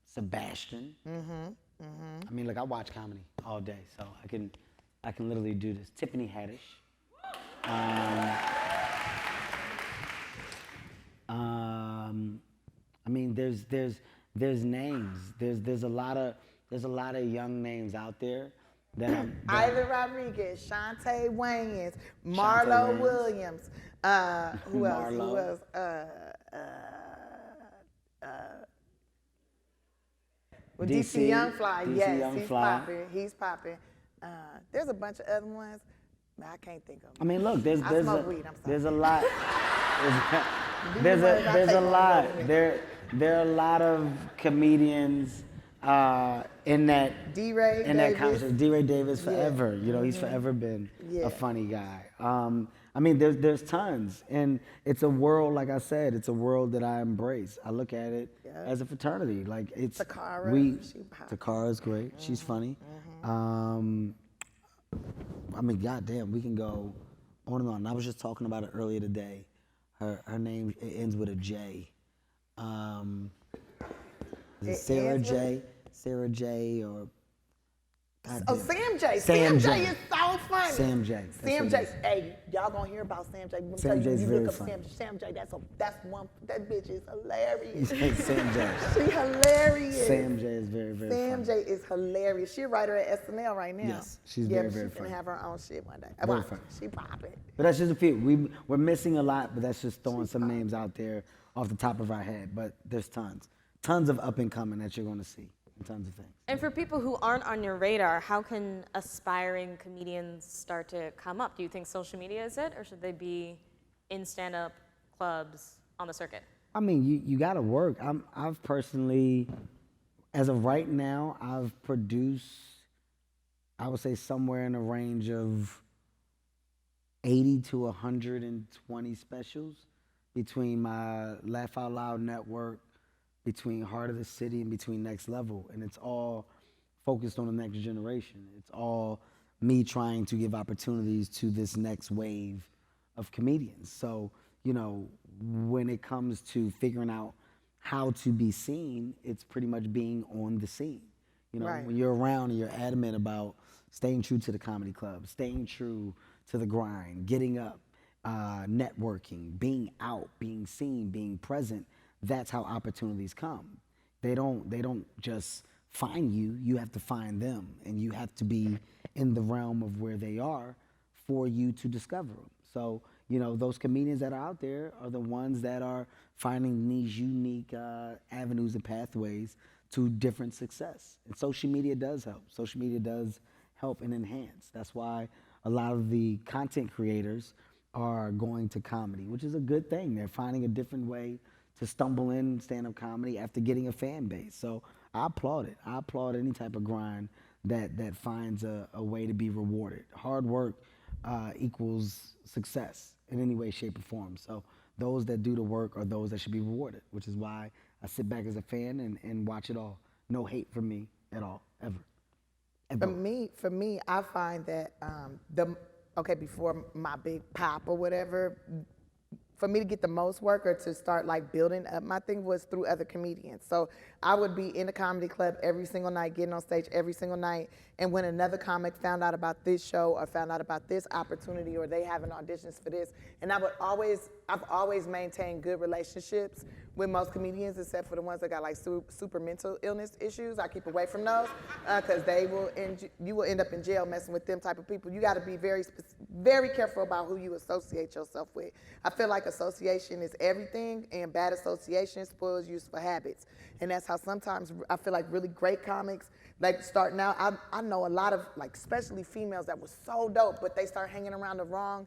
Sebastian. I mean, look, I watch comedy all day, so I can literally do this. Tiffany Haddish. I mean, there's names. There's a lot of young names out there that Ivan Rodriguez, Shantae Wayans, Marlo Williams. Who else? Well, DC Young Fly, yes, he's popping. There's a bunch of other ones. I can't think of them. I mean, look, there's I smoke weed, I'm sorry. there's a lot. There's a lot. There are a lot of comedians in that D-Ray in that Davis. conversation. D-Ray Davis Yeah. forever. You know, he's forever been Yeah. a funny guy. I mean, there's tons, and it's a world. Like I said, it's a world that I embrace. I look at it as a fraternity. Like it's Takara, she hot. Takara's great. She's funny. I mean, goddamn, we can go on and on. I was just talking about it earlier today. Her name, it ends with a J. Is it Sarah J? Sarah J or Sam J. Sam Sam J J. is so funny. Sam J. That's Sam what J. it is. Hey, y'all gonna hear about Sam J. I'm Sam telling you, J's you very look up funny. Sam J. That's one. That bitch is hilarious. Sam J. She hilarious. Sam J is very, very Sam funny. J is hilarious. She a writer at SNL right now. Yes, she's yeah, very, very she's funny. gonna have her own shit one day. Very Watch, funny. she popping. But that's just a few. We're missing a lot, but that's just throwing some names out there off the top of our head. But there's tons of up and coming that you're going to see, and tons of things. And for people who aren't on your radar, how can aspiring comedians start to come up? Do you think social media is it, or should they be in stand-up clubs on the circuit? I mean, you got to work. I've personally, as of right now, I've produced, I would say somewhere in the range of 80 to 120 specials between my Laugh Out Loud network, between Heart of the City, and between Next Level. And it's all focused on the next generation. It's all me trying to give opportunities to this next wave of comedians. So, you know, when it comes to figuring out how to be seen, it's pretty much being on the scene. You know, Right. when you're around and you're adamant about staying true to the comedy club, staying true to the grind, getting up, networking, being out, being seen, being present, that's how opportunities come. They don't just find you, you have to find them, and you have to be in the realm of where they are for you to discover them. So, you know, those comedians that are out there are the ones that are finding these unique avenues and pathways to different success. And social media does help. Social media does help and enhance. That's why a lot of the content creators are going to comedy, which is a good thing. They're finding a different way to stumble in stand-up comedy after getting a fan base. So I applaud it. I applaud any type of grind that finds a way to be rewarded. Hard work equals success in any way, shape, or form. So those that do the work are those that should be rewarded, which is why I sit back as a fan and watch it all. No hate from me at all, ever. For me, I find that before my big pop or whatever, for me to get the most work or to start like building up my thing was through other comedians. So I would be in a comedy club every single night, getting on stage every single night. And when another comic found out about this show or found out about this opportunity or they having auditions for this, and I've always maintained good relationships with most comedians except for the ones that got like super mental illness issues. I keep away from those because you will end up in jail messing with them type of people. You got to be very careful about who you associate yourself with. I feel like association is everything, and bad association spoils useful habits. And that's how sometimes I feel like really great comics, like starting out, I know a lot of like, especially females that was so dope, but they start hanging around the wrong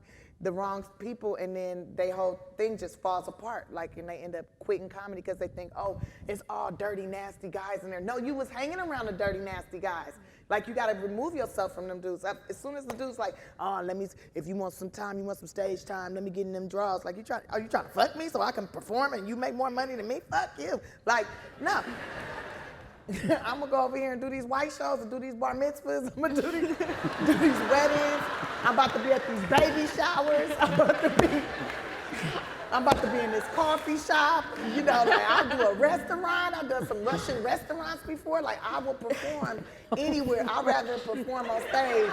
people, and then their whole thing just falls apart. Like, and they end up quitting comedy because they think, oh, it's all dirty, nasty guys in there. No, you was hanging around the dirty, nasty guys. Like, you gotta remove yourself from them dudes. As soon as the dude's like, oh, if you want some time, you want some stage time, let me get in them draws. Like, are you trying to fuck me so I can perform and you make more money than me? Fuck you. Like, no. I'm gonna go over here and do these white shows and do these bar mitzvahs. I'm gonna do these weddings. I'm about to be at these baby showers. I'm about to be in this coffee shop. You know, like I'll do a restaurant. I've done some Russian restaurants before. Like I will perform anywhere. I'd rather perform on stage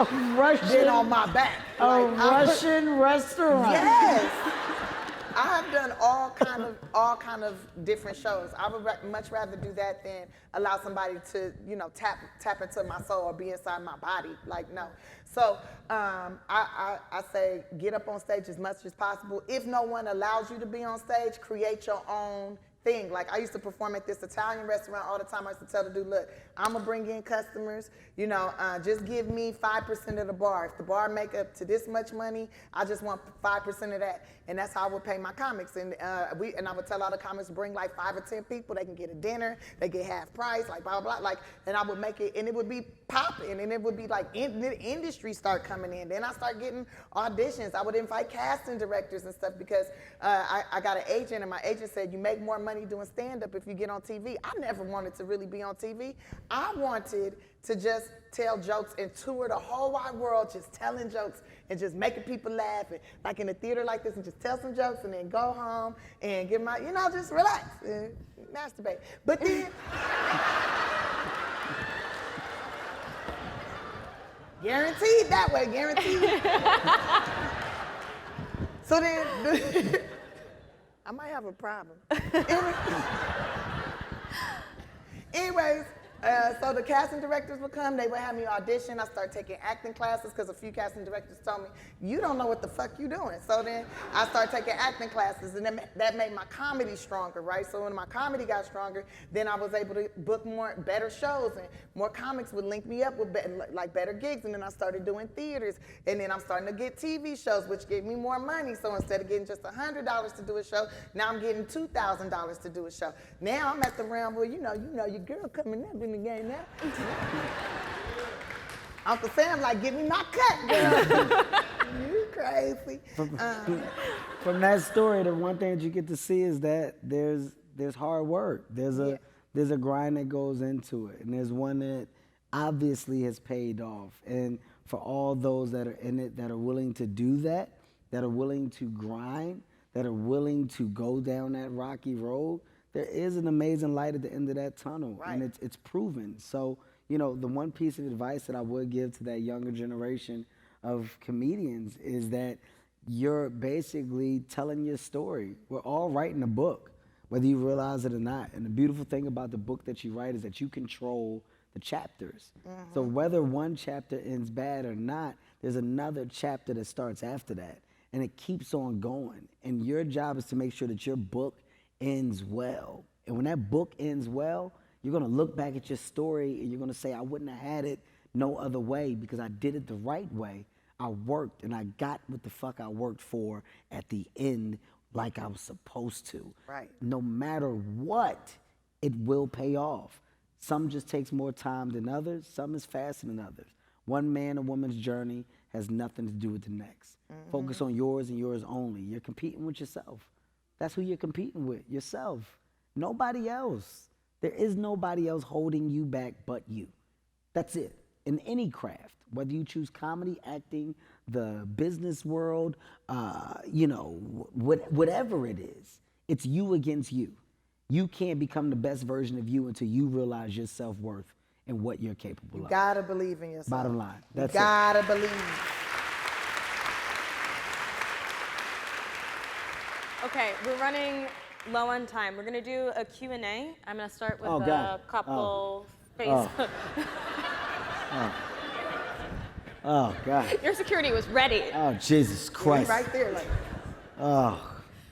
than on my back. Like, Russian restaurant. Yes. I have done all kind of different shows. I would much rather do that than allow somebody to, you know, tap into my soul or be inside my body. Like, no. So I say get up on stage as much as possible. If no one allows you to be on stage, create your own thing. Like, I used to perform at this Italian restaurant all the time. I used to tell the dude, look, I'm gonna bring in customers, you know, just give me 5% of the bar. If the bar make up to this much money, I just want 5% of that. And that's how I would pay my comics. And I would tell all the comics, bring like 5 or 10 people, they can get a dinner, they get half price, like blah, blah, blah. Like, and I would make it, and it would be popping, and it would be like, the industry start coming in. Then I start getting auditions. I would invite casting directors and stuff because I got an agent, and my agent said, you make more money doing stand-up if you get on TV. I never wanted to really be on TV. I wanted to just tell jokes and tour the whole wide world just telling jokes and just making people laugh, and like in a theater like this, and just tell some jokes and then go home and get my, you know, just relax and masturbate. But then, guaranteed that way, guaranteed. So then, I might have a problem. Anyways, so the casting directors would come, they would have me audition. I started taking acting classes because a few casting directors told me, you don't know what the fuck you doing. So then I started taking acting classes, and that made my comedy stronger, right? So when my comedy got stronger, then I was able to book better shows, and more comics would link me up with better gigs, and then I started doing theaters, and then I'm starting to get TV shows, which gave me more money. So instead of getting just $100 to do a show, now I'm getting $2,000 to do a show. Now I'm at the realm where, you know, your girl coming up in the game now. Uncle Sam like, give me my cut, girl. You crazy. From that story, the one thing that you get to see is that there's hard work. There's a grind that goes into it, and there's one that obviously has paid off. And for all those that are in it, that are willing to do that are willing to grind, that are willing to go down that rocky road, there is an amazing light at the end of that tunnel, right. And it's proven. So, you know, the one piece of advice that I would give to that younger generation of comedians is that you're basically telling your story. We're all writing a book, whether you realize it or not. And the beautiful thing about the book that you write is that you control the chapters. Mm-hmm. So whether one chapter ends bad or not, there's another chapter that starts after that. And it keeps on going. And your job is to make sure that your book ends well. And when that book ends well, you're gonna look back at your story and you're gonna say, I wouldn't have had it no other way because I did it the right way. I worked and I got what the fuck I worked for at the end like I was supposed to. Right. No matter what, it will pay off. Some just takes more time than others, some is faster than others. One man or woman's journey has nothing to do with the next. Mm-hmm. Focus on yours and yours only. You're competing with yourself. That's who you're competing with, yourself. Nobody else. There is nobody else holding you back but you. That's it. In any craft, whether you choose comedy, acting, the business world, you know, whatever it is, it's you against you. You can't become the best version of you until you realize your self-worth and what you're capable of. You gotta believe in yourself. Bottom line. That's you gotta believe. Okay, we're running low on time. We're gonna do a Q&A. I'm gonna start with a couple Facebook. Oh, God. Your security was ready. Oh, Jesus Christ. Right there, like. Oh.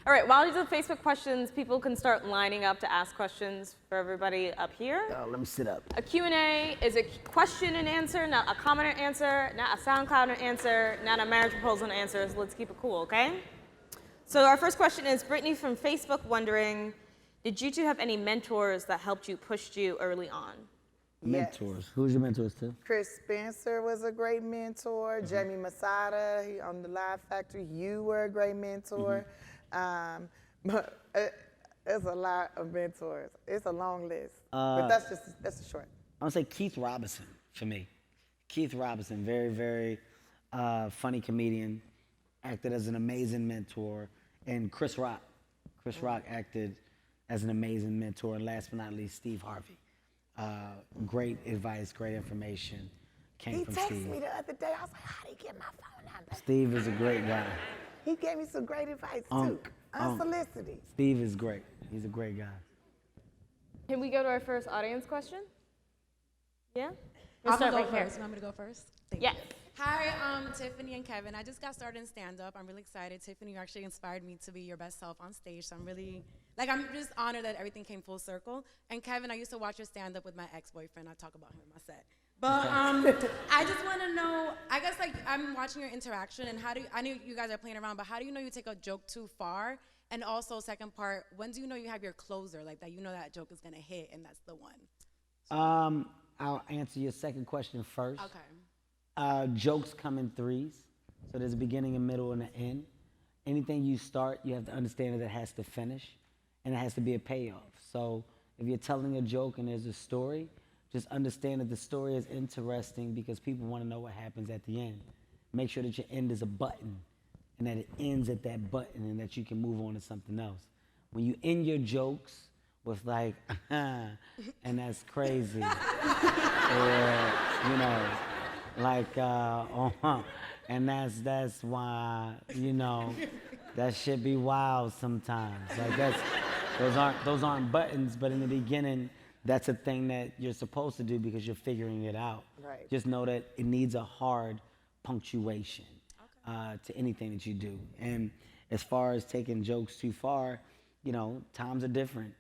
All right, while you do the Facebook questions, people can start lining up to ask questions for everybody up here. Oh, let me sit up. A Q&A is a question and answer, not a comment and answer, not a SoundCloud and answer, not a marriage proposal and answer. So let's keep it cool, okay? So our first question is Brittany from Facebook wondering, did you two have any mentors that helped you, pushed you early on? Mentors. Yes. Who's your mentors too? Chris Spencer was a great mentor. Mm-hmm. Jamie Masada, he on the Live Factory. You were a great mentor. Mm-hmm. But there's a lot of mentors. It's a long list, but that's a short. I'm gonna say Keith Robinson for me. Keith Robinson, very, very funny comedian, acted as an amazing mentor, and Chris Rock. Chris Rock acted as an amazing mentor, and last but not least, Steve Harvey. Great advice, great information came from Steve. He texted me the other day. I was like, how did he get my phone number? Steve is a great guy. He gave me some great advice too. Unsolicited. Steve is great. He's a great guy. Can we go to our first audience question? Yeah? I'll go first. You want me to go first? Yes. Hi, Tiffany and Kevin. I just got started in stand-up. I'm really excited. Tiffany, you actually inspired me to be your best self on stage, so I'm really Like, I'm just honored that everything came full circle. And Kevin, I used to watch your stand-up with my ex-boyfriend. I talk about him in my set. But I just want to know, I guess, like, I'm watching your interaction, and I know you guys are playing around, but how do you know you take a joke too far? And also, second part, when do you know you have your closer, like that you know that joke is going to hit, and that's the one? I'll answer your second question first. Okay. Jokes come in threes, so there's a beginning, a middle, and an end. Anything you start, you have to understand that it has to finish, and it has to be a payoff. So if you're telling a joke and there's a story, just understand that the story is interesting because people want to know what happens at the end. Make sure that your end is a button and that it ends at that button and that you can move on to something else. When you end your jokes with like, and that's crazy, or, you know, like, and that's why, you know, that shit be wild sometimes. Like those aren't buttons, but in the beginning, that's a thing that you're supposed to do because you're figuring it out. Right. Just know that it needs a hard punctuation to anything that you do. And as far as taking jokes too far, you know, times are different.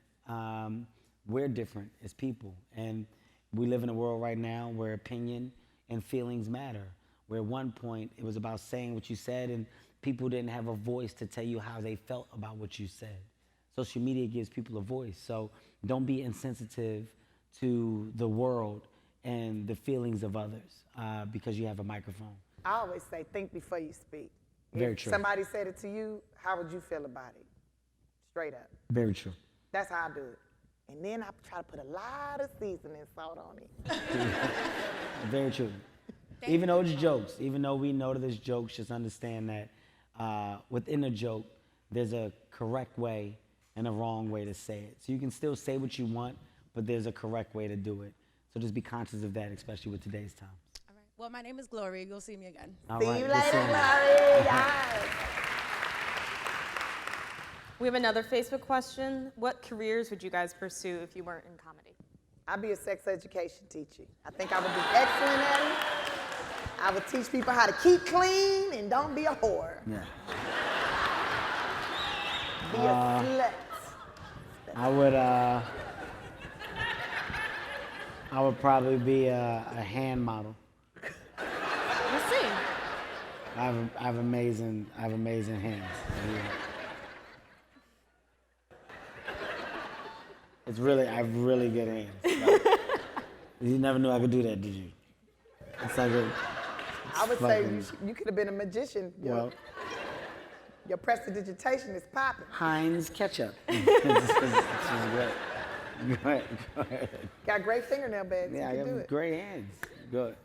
We're different as people. And we live in a world right now where opinion and feelings matter. Where at one point it was about saying what you said and people didn't have a voice to tell you how they felt about what you said. Social media gives people a voice, so don't be insensitive to the world and the feelings of others because you have a microphone. I always say, think before you speak. Very If true. somebody said it to you, how would you feel about it? Straight up. Very true. That's how I do it. And then I try to put a lot of seasoning salt on it. Very true. Even though it's jokes, even though we know that it's jokes, just understand that within a joke, there's a correct way and a wrong way to say it. So you can still say what you want, but there's a correct way to do it. So just be conscious of that, especially with today's time. All right. Well, my name is Glory. You'll see me again. All See right, you good later, seeing you. Glory. Yes. We have another Facebook question. What careers would you guys pursue if you weren't in comedy? I'd be a sex education teacher. I think I would be excellent at it. I would teach people how to keep clean and don't be a whore. Yeah. Be a slut. I would probably be a hand model. Let's see. I have amazing hands. Yeah. I have really good hands. Like, you never knew I could do that, did you? It's like I would say you could have been a magician. well, Your prestidigitation is popping. Heinz ketchup. It's great. Go ahead. Got great fingernail beds. Yeah, I you can do have it. great hands. Good.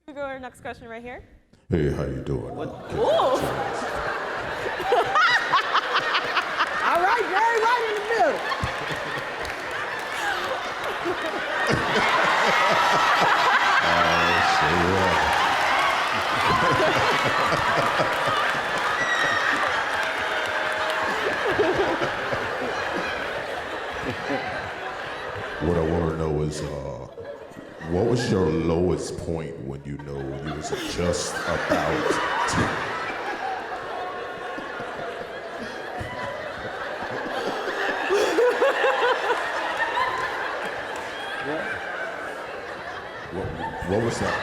We go to our next question right here. Hey, how you doing? Ooh. All right, Gary, right in the middle. What I want to know is, what was your lowest point when you know you was just about to... What was that?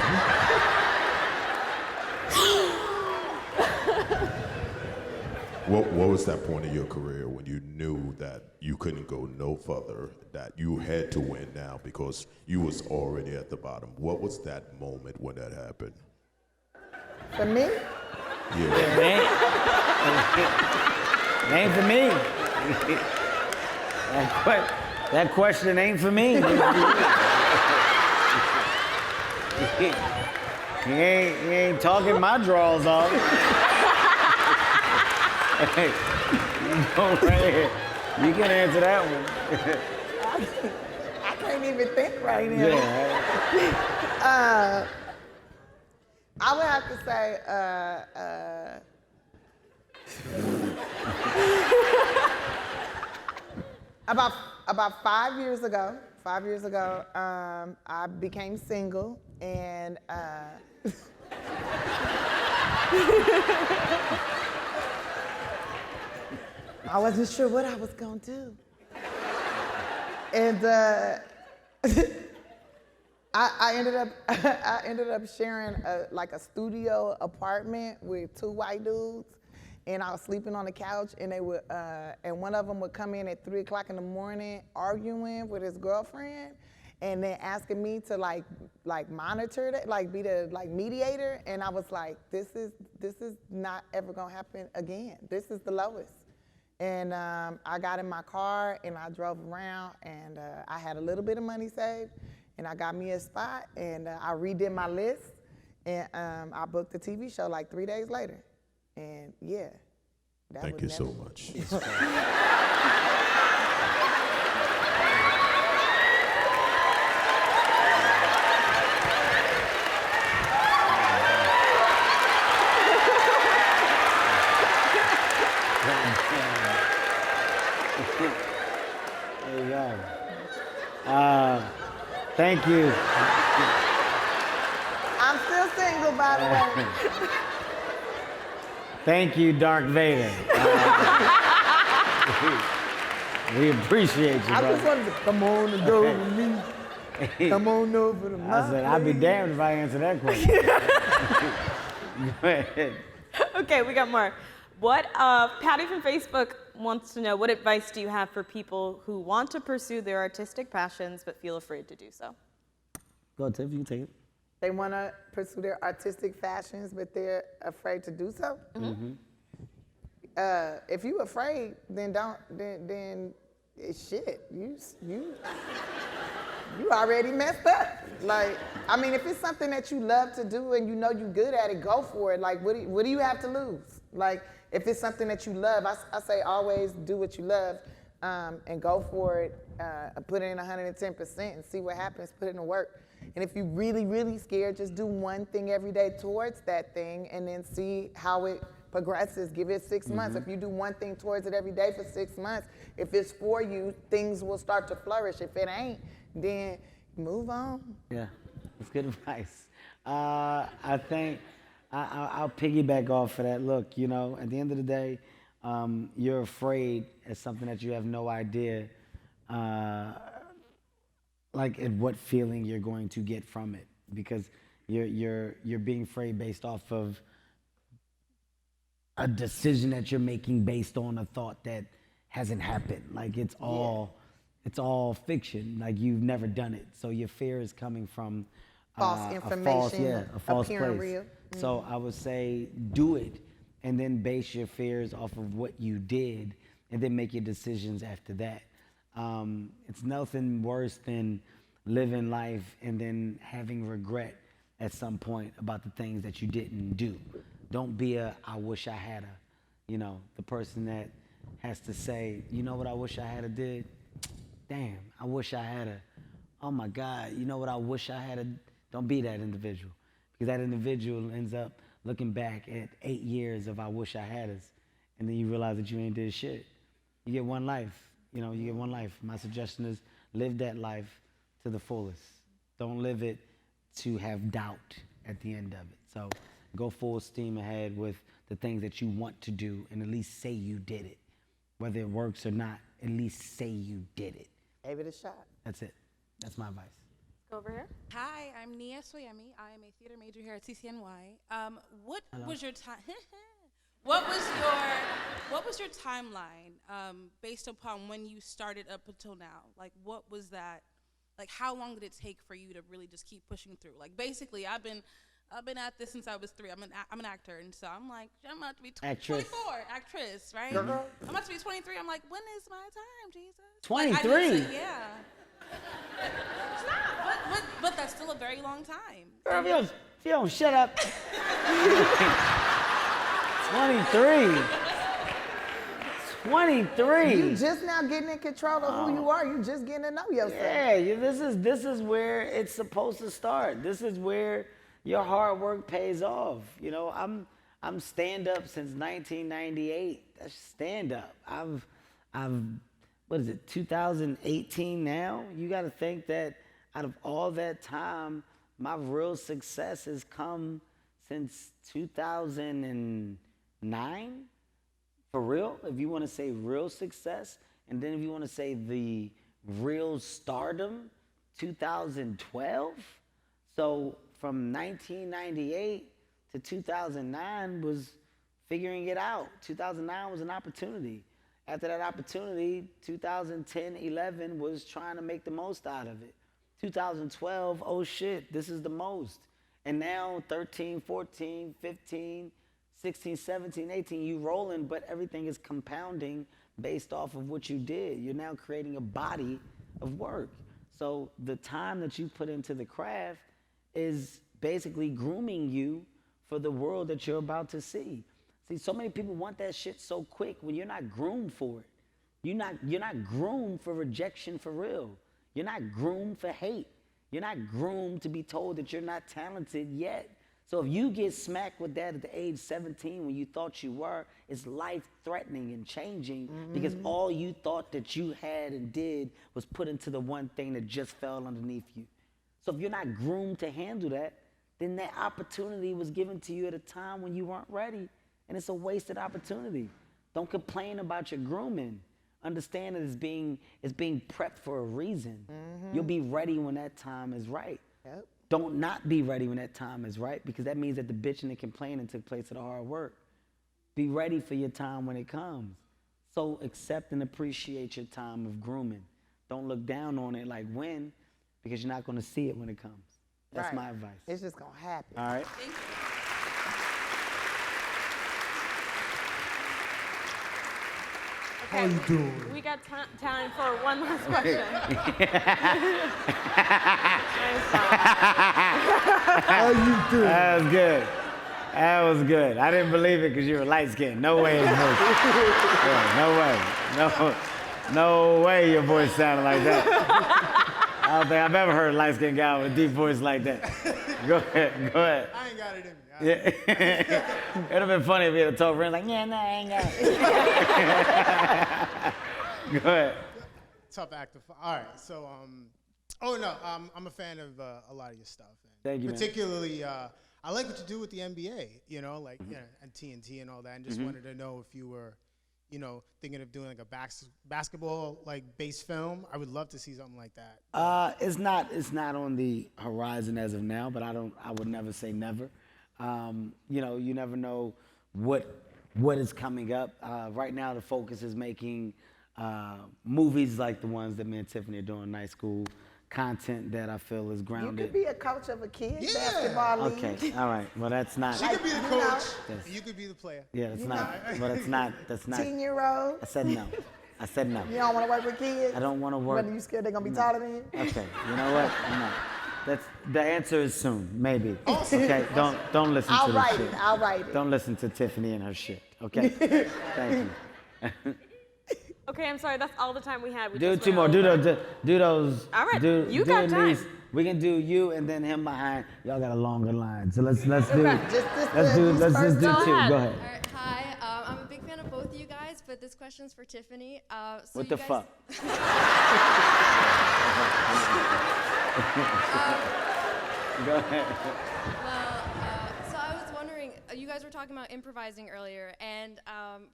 What was that point in your career when you knew that you couldn't go no further, that you had to win now because you was already at the bottom? What was that moment when that happened? For me, Yeah. It ain't for me. That question ain't for me. He ain't talking my drawers off. Hey, you go right here. You can answer that one. I can't even think right now. Yeah. I would have to say, about 5 years ago. 5 years ago, I became single, and I wasn't sure what I was gonna do. And I ended up sharing like a studio apartment with 2 white dudes, and I was sleeping on the couch, and they would and one of them would come in at 3 o'clock in the morning arguing with his girlfriend, and then asking me to like monitor that, like be the like mediator, and I was like, this is not ever gonna happen again. This is the lowest. And I got in my car and I drove around, and I had a little bit of money saved, and I got me a spot, and I redid my list, and I booked the TV show like 3 days later. And yeah. Thank you so much. There you go. Thank you. I'm still single, by the way. Thank you, Dark Vader. We appreciate you, I brother. just wanted to come on and go with me. Come on over to my I said, I'd be place. damned if I answered that question. Go ahead. Okay, we got more. What, Patty from Facebook wants to know, what advice do you have for people who want to pursue their artistic passions but feel afraid to do so? Go ahead, Tiff, you can take it. They want to pursue their artistic fashions, but they're afraid to do so. Mm-hmm. If you're afraid, then then it's shit. You already messed up. Like, I mean, if it's something that you love to do and you know you're good at it, go for it. Like, what do you have to lose? Like, if it's something that you love, I say always do what you love, and go for it. Put in 110% and see what happens. Put it in the work. And if you're really, really scared, just do one thing every day towards that thing, and then see how it progresses. Give it 6 months. If you do one thing towards it every day for 6 months, if it's for you, things will start to flourish. If it ain't, then move on. Yeah, that's good advice. I think I'll piggyback off of that. Look, you know, at the end of the day, you're afraid at something that you have no idea, like at what feeling you're going to get from it, because you're being afraid based off of a decision that you're making based on a thought that hasn't happened. Like it's all fiction. Like you've never done it, so your fear is coming from False information, a false appearing place. real. So I would say do it, and then base your fears off of what you did, and then make your decisions after that. It's nothing worse than living life and then having regret at some point about the things that you didn't do. Don't be I wish I had the person that has to say, you know what I wish I had did? Damn, I wish I had oh my God, you know what I wish I had don't be that individual. Because that individual ends up looking back at 8 years of I wish I had us, and then you realize that you ain't did shit. You get one life, you get one life. My suggestion is live that life to the fullest. Don't live it to have doubt at the end of it. So go full steam ahead with the things that you want to do, and at least say you did it. Whether it works or not, at least say you did it. Gave it a shot. That's it. That's my advice. Go over here. Hi, I'm Nia Soyemi. I am a theater major here at CCNY. What was your time? What was your timeline based upon when you started up until now? Like, what was that? Like, how long did it take for you to really just keep pushing through? Like, basically, I've been at this since I was 3. I'm an actor, and so I'm like, I'm about to be 24, actress, right? Girl. I'm about to be 23. I'm like, when is my time, Jesus? 23? Like, yeah. It's not, but that's still a very long time. Girl, if you don't shut up. 23. 23. You just now getting in control of who you are. You just getting to know yourself. Yeah, this is where it's supposed to start. This is where your hard work pays off. I'm stand up since 1998. That's stand up. I've what is it, 2018 now? You got to think that out of all that time, my real success has come since 2009. For real, if you want to say real success, and then if you want to say the real stardom, 2012. So from 1998 to 2009 was figuring it out. 2009 was an opportunity. After that opportunity, 2010, 11 was trying to make the most out of it. 2012, oh shit, this is the most. And now 13, 14, 15, 16, 17, 18, you rolling, but everything is compounding based off of what you did. You're now creating a body of work. So the time that you put into the craft is basically grooming you for the world that you're about to see. See, so many people want that shit so quick when you're not groomed for it. You're not groomed for rejection for real. You're not groomed for hate. You're not groomed to be told that you're not talented yet. So if you get smacked with that at the age 17 when you thought you were, it's life-threatening and changing because all you thought that you had and did was put into the one thing that just fell underneath you. So if you're not groomed to handle that, then that opportunity was given to you at a time when you weren't ready, and it's a wasted opportunity. Don't complain about your grooming. Understand that it's being prepped for a reason. You'll be ready when that time is right. Yep. Don't not be ready when that time is right, because that means that the bitching and complaining took place at the hard work. Be ready for your time when it comes. So accept and appreciate your time of grooming. Don't look down on it like when, because you're not going to see it when it comes. That's Right. my advice. It's just gonna happen. All right? Thank you. Okay, we got time for one last question. How you doing? That was good. That was good. I didn't believe it because you were light skinned. No way. Yeah, no way your voice sounded like that. I don't think I've ever heard a light skinned guy with a deep voice like that. Go ahead. I ain't got it in me. Yeah. It'd have been funny if he had talked around like, yeah, no, I ain't got it. Go ahead. Tough act to All right, so I'm a fan of a lot of your stuff. Thank you, man. Particularly, I like what you do with the NBA. You know, like and TNT and all that. And just wanted to know if you were, thinking of doing like a basketball like based film. I would love to see something like that. It's not on the horizon as of now, but I would never say never. You never know what is coming up. Right now, the focus is making movies like the ones that me and Tiffany are doing, night school content that I feel is You grounded. could be a coach of a kid's basketball league. Okay, all right. Well, that's not. She could be the coach, Yes. and you could be the player. Yeah, that's not. But it's not. That's not. 10-year-old. I said no. I said no. You don't want to work with kids? I don't want to work. Whether you scared they're going to be taller than you? Okay, you know what? No. That's the answer is soon, maybe. Okay, don't listen to this shit. I'll write it. Don't listen to Tiffany and her shit. Okay, thank you. Okay, I'm sorry. That's all the time we had. We Do just two went more. Do over. those. All right, you do got at time. least- We can do you and then him behind. Y'all got a longer line, so let's do. Just Let's just first. do Go two. ahead. Go ahead. All right, hi, I'm a big fan of both of you guys, but this question's for Tiffany. What the fuck? Go ahead. So I was wondering, you guys were talking about improvising earlier, and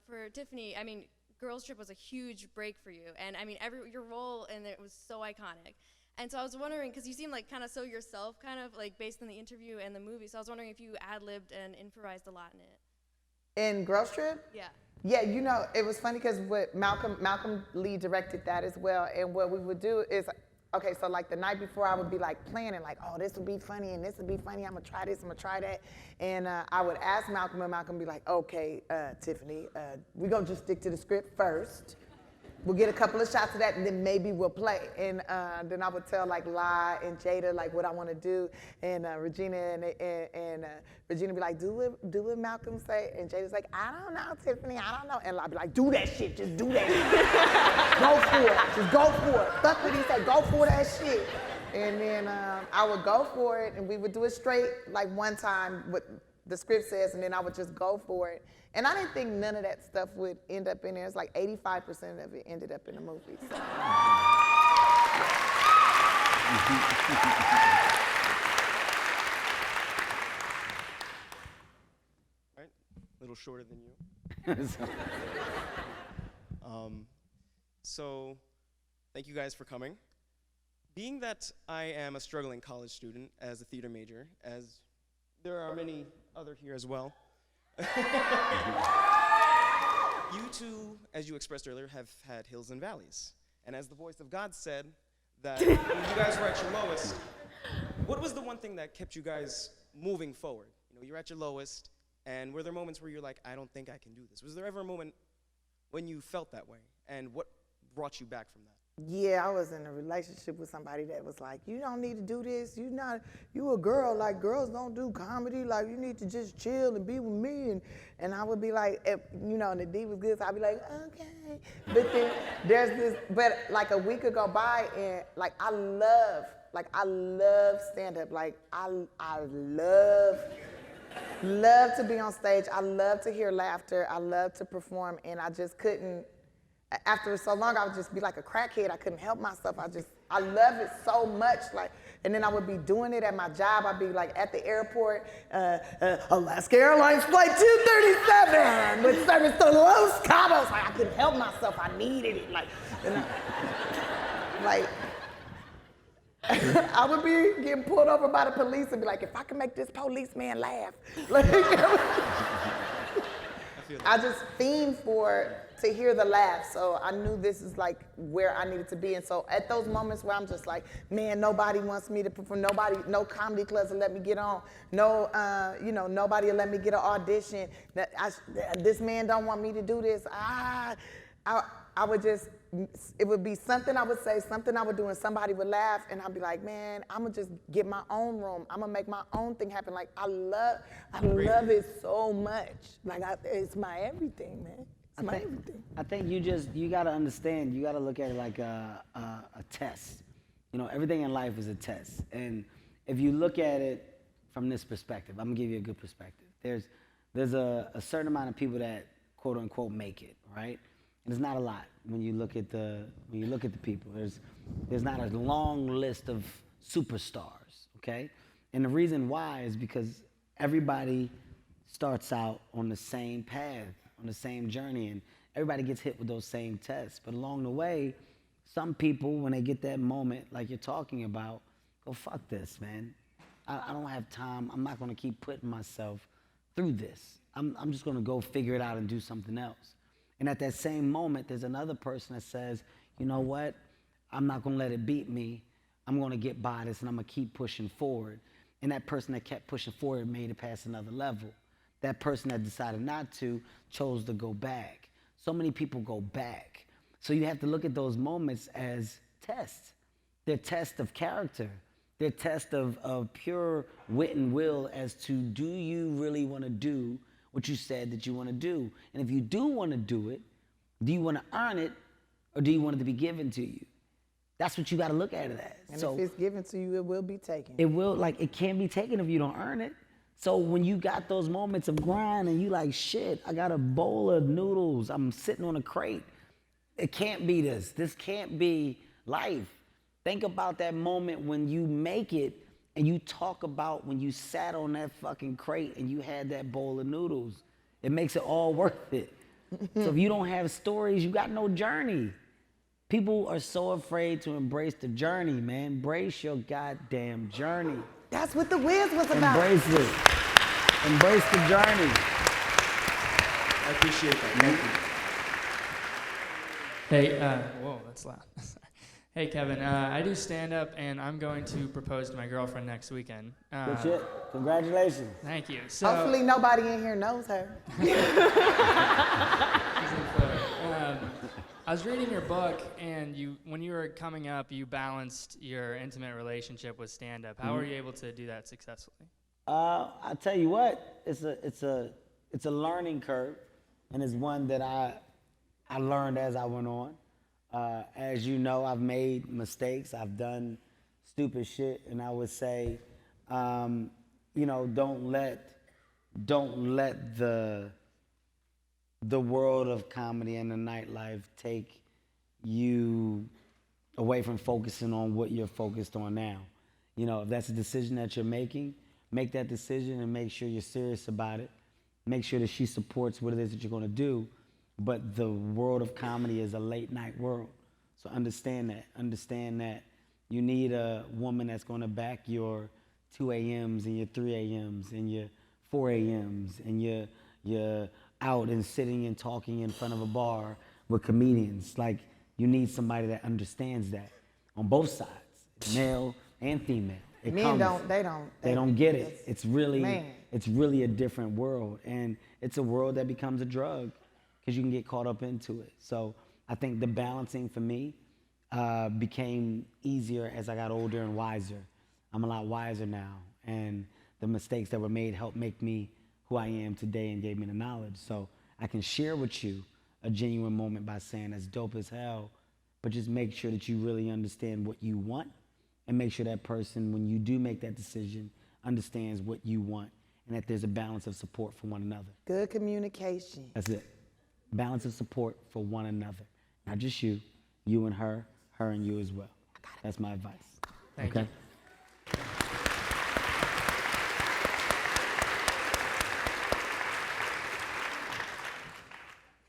for Tiffany, I mean, Girls Trip was a huge break for you, and I mean, your role in it was so iconic. And so I was wondering, because you seem like kind of so yourself, kind of like based on the interview and the movie, so I was wondering if you ad-libbed and improvised a lot in it. In Girls Trip? Yeah. Yeah, it was funny because Malcolm Lee directed that as well. And what we would do is, okay, so like the night before I would be like planning, like, oh, this would be funny and this would be funny. I'm gonna try this, I'm gonna try that. And I would ask Malcolm, and Malcolm would be like, okay, Tiffany, we're gonna just stick to the script first. We'll get a couple of shots of that, and then maybe we'll play. And then I would tell like Lai and Jada like what I want to do, and Regina and Regina be like, do what Malcolm say, and Jada's like, I don't know, Tiffany, I don't know, and I'll be like, do that shit, just do that shit, go for it, just go for it. Fuck what he said, go for that shit. And then I would go for it, and we would do it straight like one time what the script says, and then I would just go for it. And I didn't think none of that stuff would end up in there. It's like 85% of it ended up in the movie. So. Right? A little shorter than you. So, Thank you guys for coming. Being that I am a struggling college student as a theater major, as there are many other here as well, you two, as you expressed earlier, have had hills and valleys. And as the voice of God said, that when you guys were at your lowest, what was the one thing that kept you guys moving forward? You know, you're at your lowest, and were there moments where you're like, I don't think I can do this? Was there ever a moment when you felt that way? And what brought you back from that? Yeah, I was in a relationship with somebody that was like, you don't need to do this. You a girl, like girls don't do comedy. Like you need to just chill and be with me. And I would be like, and the D was good, so I'd be like, okay. But then there's this, but like a week would go by and like I love stand-up. Like I love to be on stage. I love to hear laughter. I love to perform, and I just couldn't. After so long, I would just be like a crackhead. I couldn't help myself. I love it so much. Like, and then I would be doing it at my job. I'd be like at the airport, Alaska Airlines Flight 237 with service to Los Cabos. Like, I couldn't help myself. I needed it. I would be getting pulled over by the police and be like, if I can make this policeman laugh. Like, I just fiend to hear the laugh. So I knew this is like where I needed to be. And so at those moments where I'm just like, man, nobody wants me to perform, no comedy clubs will let me get on, nobody will let me get an audition, this man don't want me to do this. It would be something I would say, something I would do, and somebody would laugh, and I'd be like, man, I'm gonna just get my own room. I'm gonna make my own thing happen. Like, I love it so much. Like, it's my everything, man. It's my everything. I think you gotta understand, you gotta look at it like a test. You know, everything in life is a test. And if you look at it from this perspective, I'm gonna give you a good perspective. There's a certain amount of people that quote unquote make it, right? And it's not a lot when you look at the people. There's not a long list of superstars, okay? And the reason why is because everybody starts out on the same path, on the same journey, and everybody gets hit with those same tests. But along the way, some people, when they get that moment like you're talking about, go, fuck this, man. I don't have time. I'm not gonna keep putting myself through this. I'm just gonna go figure it out and do something else. And at that same moment, there's another person that says, you know what? I'm not gonna let it beat me. I'm gonna get by this and I'm gonna keep pushing forward. And that person that kept pushing forward made it past another level. That person that decided not to chose to go back. So many people go back. So you have to look at those moments as tests. They're tests of character. They're tests of pure wit and will as to, do you really wanna do what you said that you want to do? And if you do want to do it, do you want to earn it, or do you want it to be given to you? That's what you got to look at it as. And so, if it's given to you, it will be taken. It can't be taken if you don't earn it. So when you got those moments of grind and you like, shit, I got a bowl of noodles, I'm sitting on a crate. It can't be this. This can't be life. Think about that moment when you make it, and you talk about when you sat on that fucking crate and you had that bowl of noodles. It makes it all worth it. So if you don't have stories, you got no journey. People are so afraid to embrace the journey, man. Embrace your goddamn journey. That's what the Wiz was about. Embrace it. Embrace the journey. I appreciate that. Thank you. Hey, whoa, that's loud. Hey, Kevin, I do stand-up, and I'm going to propose to my girlfriend next weekend. Good shit. Congratulations. Thank you. So, hopefully nobody in here knows her. I was reading your book, and when you were coming up, you balanced your intimate relationship with stand-up. How were you able to do that successfully? I tell you what, it's a learning curve, and it's one that I learned as I went on. As you know, I've made mistakes. I've done stupid shit, and I would say, don't let the world of comedy and the nightlife take you away from focusing on what you're focused on now. You know, if that's a decision that you're making, make that decision and make sure you're serious about it. Make sure that she supports what it is that you're going to do. But the world of comedy is a late night world. So understand that. Understand that you need a woman that's going to back your 2 a.m.s and your 3 a.m.s and your 4 a.m.s and your out and sitting and talking in front of a bar with comedians. Like, you need somebody that understands that on both sides, male and female. Men They don't get it. It's really a different world, and it's a world that becomes a drug because you can get caught up into it. So I think the balancing for me became easier as I got older and wiser. I'm a lot wiser now, and the mistakes that were made helped make me who I am today and gave me the knowledge. So I can share with you a genuine moment by saying that's dope as hell, but just make sure that you really understand what you want, and make sure that person, when you do make that decision, understands what you want, and that there's a balance of support for one another. Good communication. That's it. Balance of support for one another. Not just you and her and you as well. That's my advice. Thank okay? you.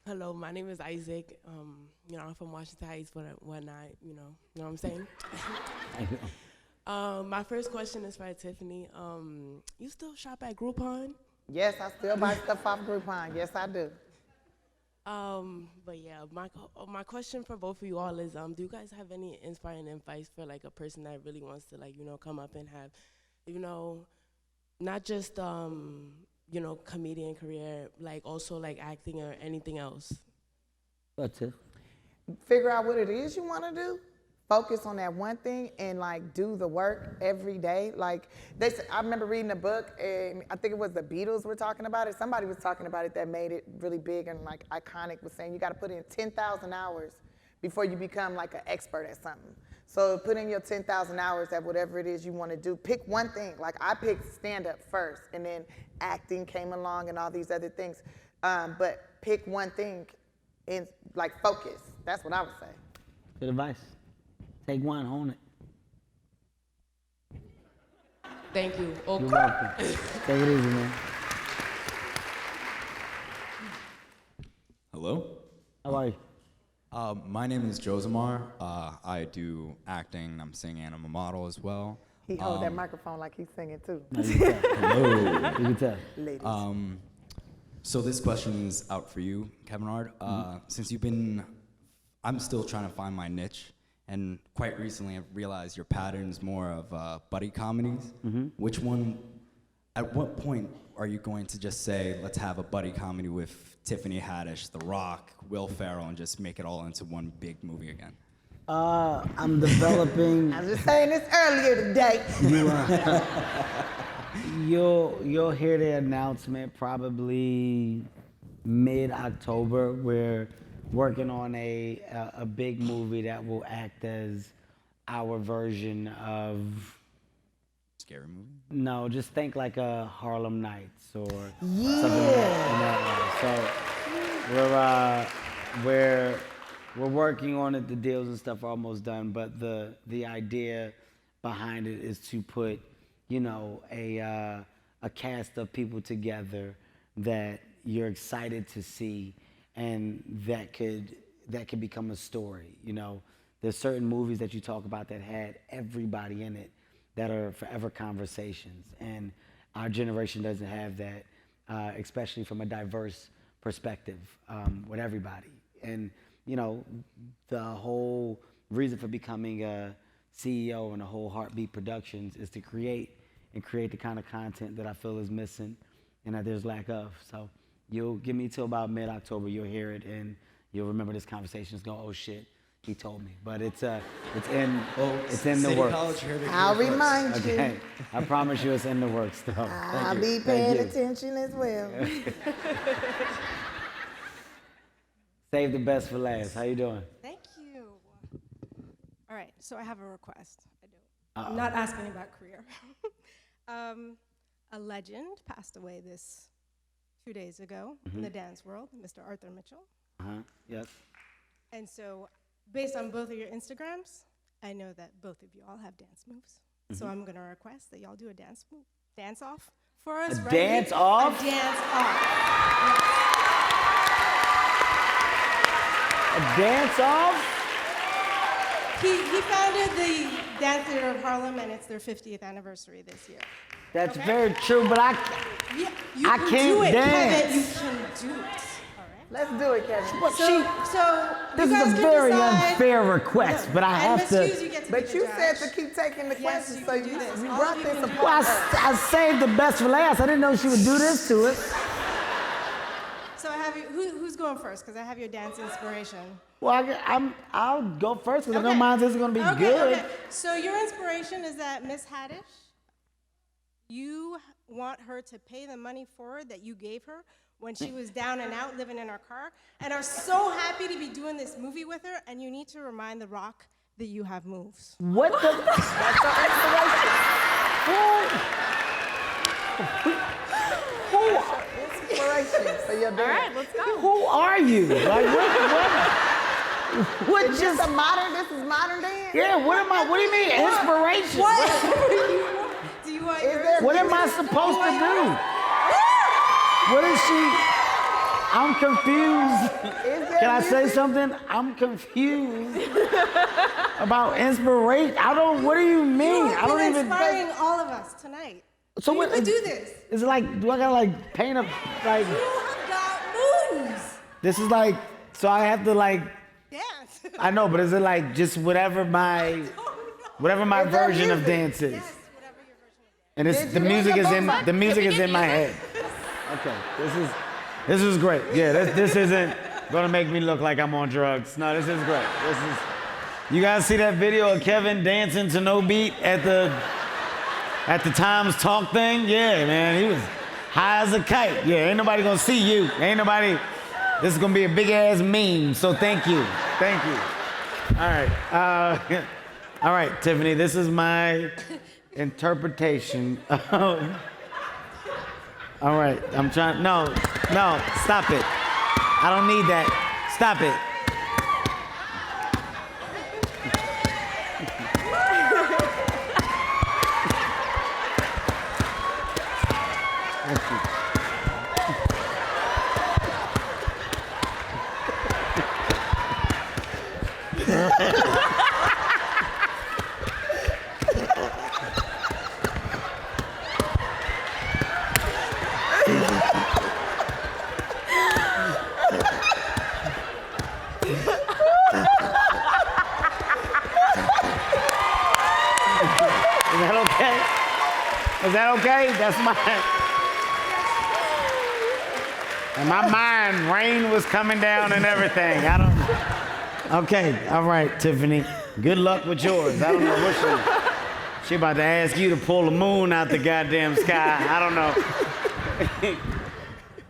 Hello, my name is Isaac. I'm from Washington Heights, but whatnot, you know what I'm saying? My first question is for Tiffany. You still shop at Groupon? Yes, I still buy stuff off Groupon. Yes, I do. But yeah, my question for both of you all is, do you guys have any inspiring advice for like a person that really wants to come up and have, not just comedian career, like also like acting or anything else? That's it. Figure out what it is you want to do. Focus on that one thing and like do the work every day. Like I remember reading a book, and I think it was the Beatles were talking about it. Somebody was talking about it that made it really big and like iconic, was saying you got to put in 10,000 hours before you become like an expert at something. So put in your 10,000 hours at whatever it is you want to do. Pick one thing. Like I picked stand-up first, and then acting came along and all these other things. But pick one thing and like focus. That's what I would say. Good advice. Take one, own it. Thank you. You're welcome. Take it easy, man. Hello? How are you? My name is Josamar. I do acting, I'm singing, and I'm a model as well. He holds that microphone like he's singing too. No, you can tell. Hello. You can tell. Ladies. So this question is out for you, Kevin Hart. Since I'm still trying to find my niche, and quite recently I've realized your pattern's more of buddy comedies. Which one, at what point are you going to just say, let's have a buddy comedy with Tiffany Haddish, The Rock, Will Ferrell, and just make it all into one big movie again? I'm developing. I was just saying this earlier today. You'll hear the announcement probably mid-October. We're working on a big movie that will act as our version of. Scary movie? No, just think like a Harlem Nights or something in that way. So we're working on it. The deals and stuff are almost done, but the idea behind it is to put, a cast of people together that you're excited to see, and that could become a story. There's certain movies that you talk about that had everybody in it that are forever conversations, and our generation doesn't have that, especially from a diverse perspective with everybody. And the whole reason for becoming a CEO and the whole Heartbeat Productions is to create the kind of content that I feel is missing and that there's lack of. So you'll give me till about mid-October, you'll hear it, and you'll remember this conversation. It's going, oh shit, he told me. But it's in the works. I'll remind you. Okay. I promise you it's in the works though. I'll be paying attention as well. Save the best for last. How you doing? Thank you. All right, so I have a request. I do. Uh-oh. I'm not asking about career. A legend passed away 2 days ago in the dance world, Mr. Arthur Mitchell. Yes. And so, based on both of your Instagrams, I know that both of you all have dance moves. So I'm gonna request that y'all do a dance off for us. A dance off? A dance off. A dance off? He founded the Dance Theater of Harlem, and it's their 50th anniversary this year. That's very true, but I can can't do it, dance. Kevin, you can do it. Let's do it, Kevin. But So this you guys is a can very decide. unfair request, but I And have Miss to. Hughes, you get to But be the you judge. said to keep taking the questions, so you brought this upon Well, us. I saved the best for last. I didn't know she would do this to us. So I have you. Who's going first? Because I have your dance inspiration. Well, I'll go first because I know mine is going to be good. Okay. So your inspiration is that Miss Haddish, you want her to pay the money forward that you gave her when she was down and out living in her car, and are so happy to be doing this movie with her, and you need to remind The Rock that you have moves. What the? That's our inspiration. Inspiration. So you're doing. All right, let's go. Who are you? Like what Is just? this this is modern dance? Yeah. What do you mean inspiration? Do you want What am I supposed to do? What is she? I'm confused. Can I say something? I'm confused about inspiration. What do you mean? I don't even. inspiring all of us tonight. So you what? could do this. Is it like? Do I gotta like paint a like? You have got moves. This is like. So I have to like. Dance. I know, but is it like just whatever my version of dance is? And it's, the music is in my head. Okay, this is great. Yeah, this isn't gonna make me look like I'm on drugs. No, this is great. You guys see that video of Kevin dancing to no beat at the TimesTalks thing? Yeah, man, he was high as a kite. Yeah, ain't nobody gonna see you. Ain't nobody. This is gonna be a big ass meme. So thank you. All right, Tiffany. This is my interpretation. All right, I'm trying. No, stop it. I don't need that. Stop it. Is that okay? That's and my mind, rain was coming down and everything. Okay, all right, Tiffany. Good luck with yours. I don't know what she about to ask you to pull the moon out the goddamn sky. I don't know.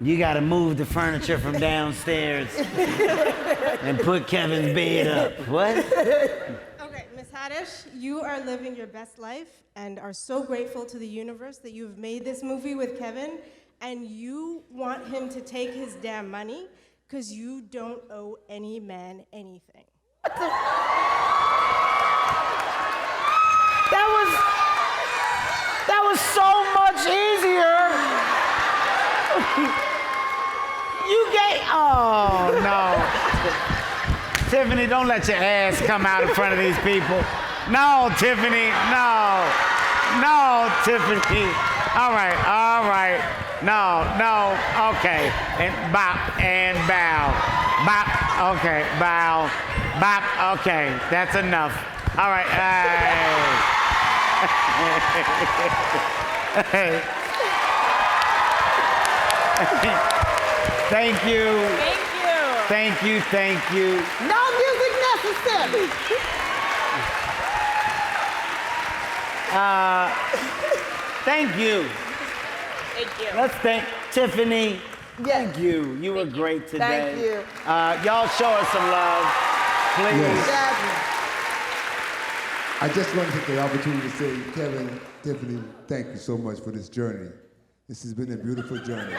You gotta move the furniture from downstairs and put Kevin's bed up. What? Okay, Miss Haddish, you are living your best life and are so grateful to the universe that you've made this movie with Kevin, and you want him to take his damn money because you don't owe any man anything. That was so much easier. Oh no. Tiffany, don't let your ass come out in front of these people. No, Tiffany, no, Tiffany. All right. No, okay. And bop and bow. Bop, okay, bow. Bop, okay, that's enough. All right, hey. Thank you. No music necessary. Thank you. Let's thank Tiffany. Yes. Thank you. You were great today. Thank you. Y'all show us some love, please. Jazmine. I just want to take the opportunity to say, Kevin, Tiffany, thank you so much for this journey. This has been a beautiful journey.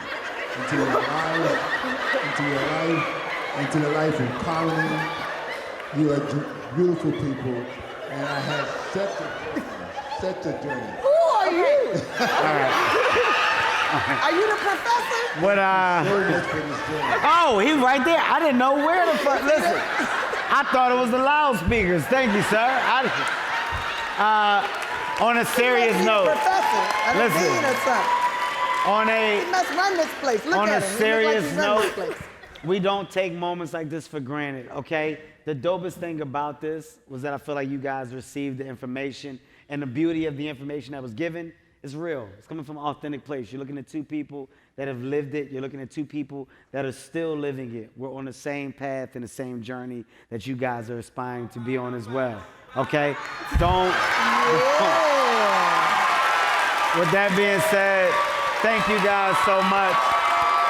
Into your life, into the life of Colony. You are beautiful people, and I had such a journey. Who are you? All right. Are you the professor? What, So much for this journey. Oh, he's right there. I didn't know where the fuck. Listen. I thought it was the loudspeakers. Thank you, sir. On a serious note, listen. He must run this place. Look On at a him. serious He looks like he run this note, place. we don't take moments like this for granted, okay? The dopest thing about this was that I feel like you guys received the information, and the beauty of the information that was given is real. It's coming from an authentic place. You're looking at two people that have lived it. You're looking at two people that are still living it. We're on the same path and the same journey that you guys are aspiring to be on as well, okay? Don't. With that being said, thank you guys so much.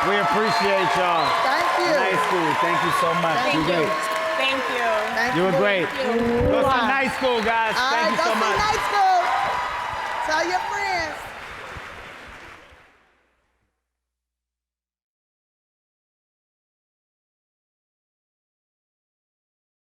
We appreciate y'all. Thank you. Nice school. Thank you so much. Thank You're you. great. Thank you. You were great. Go to night school, guys. All Thank right, you go so see much. night school. Tell your friends.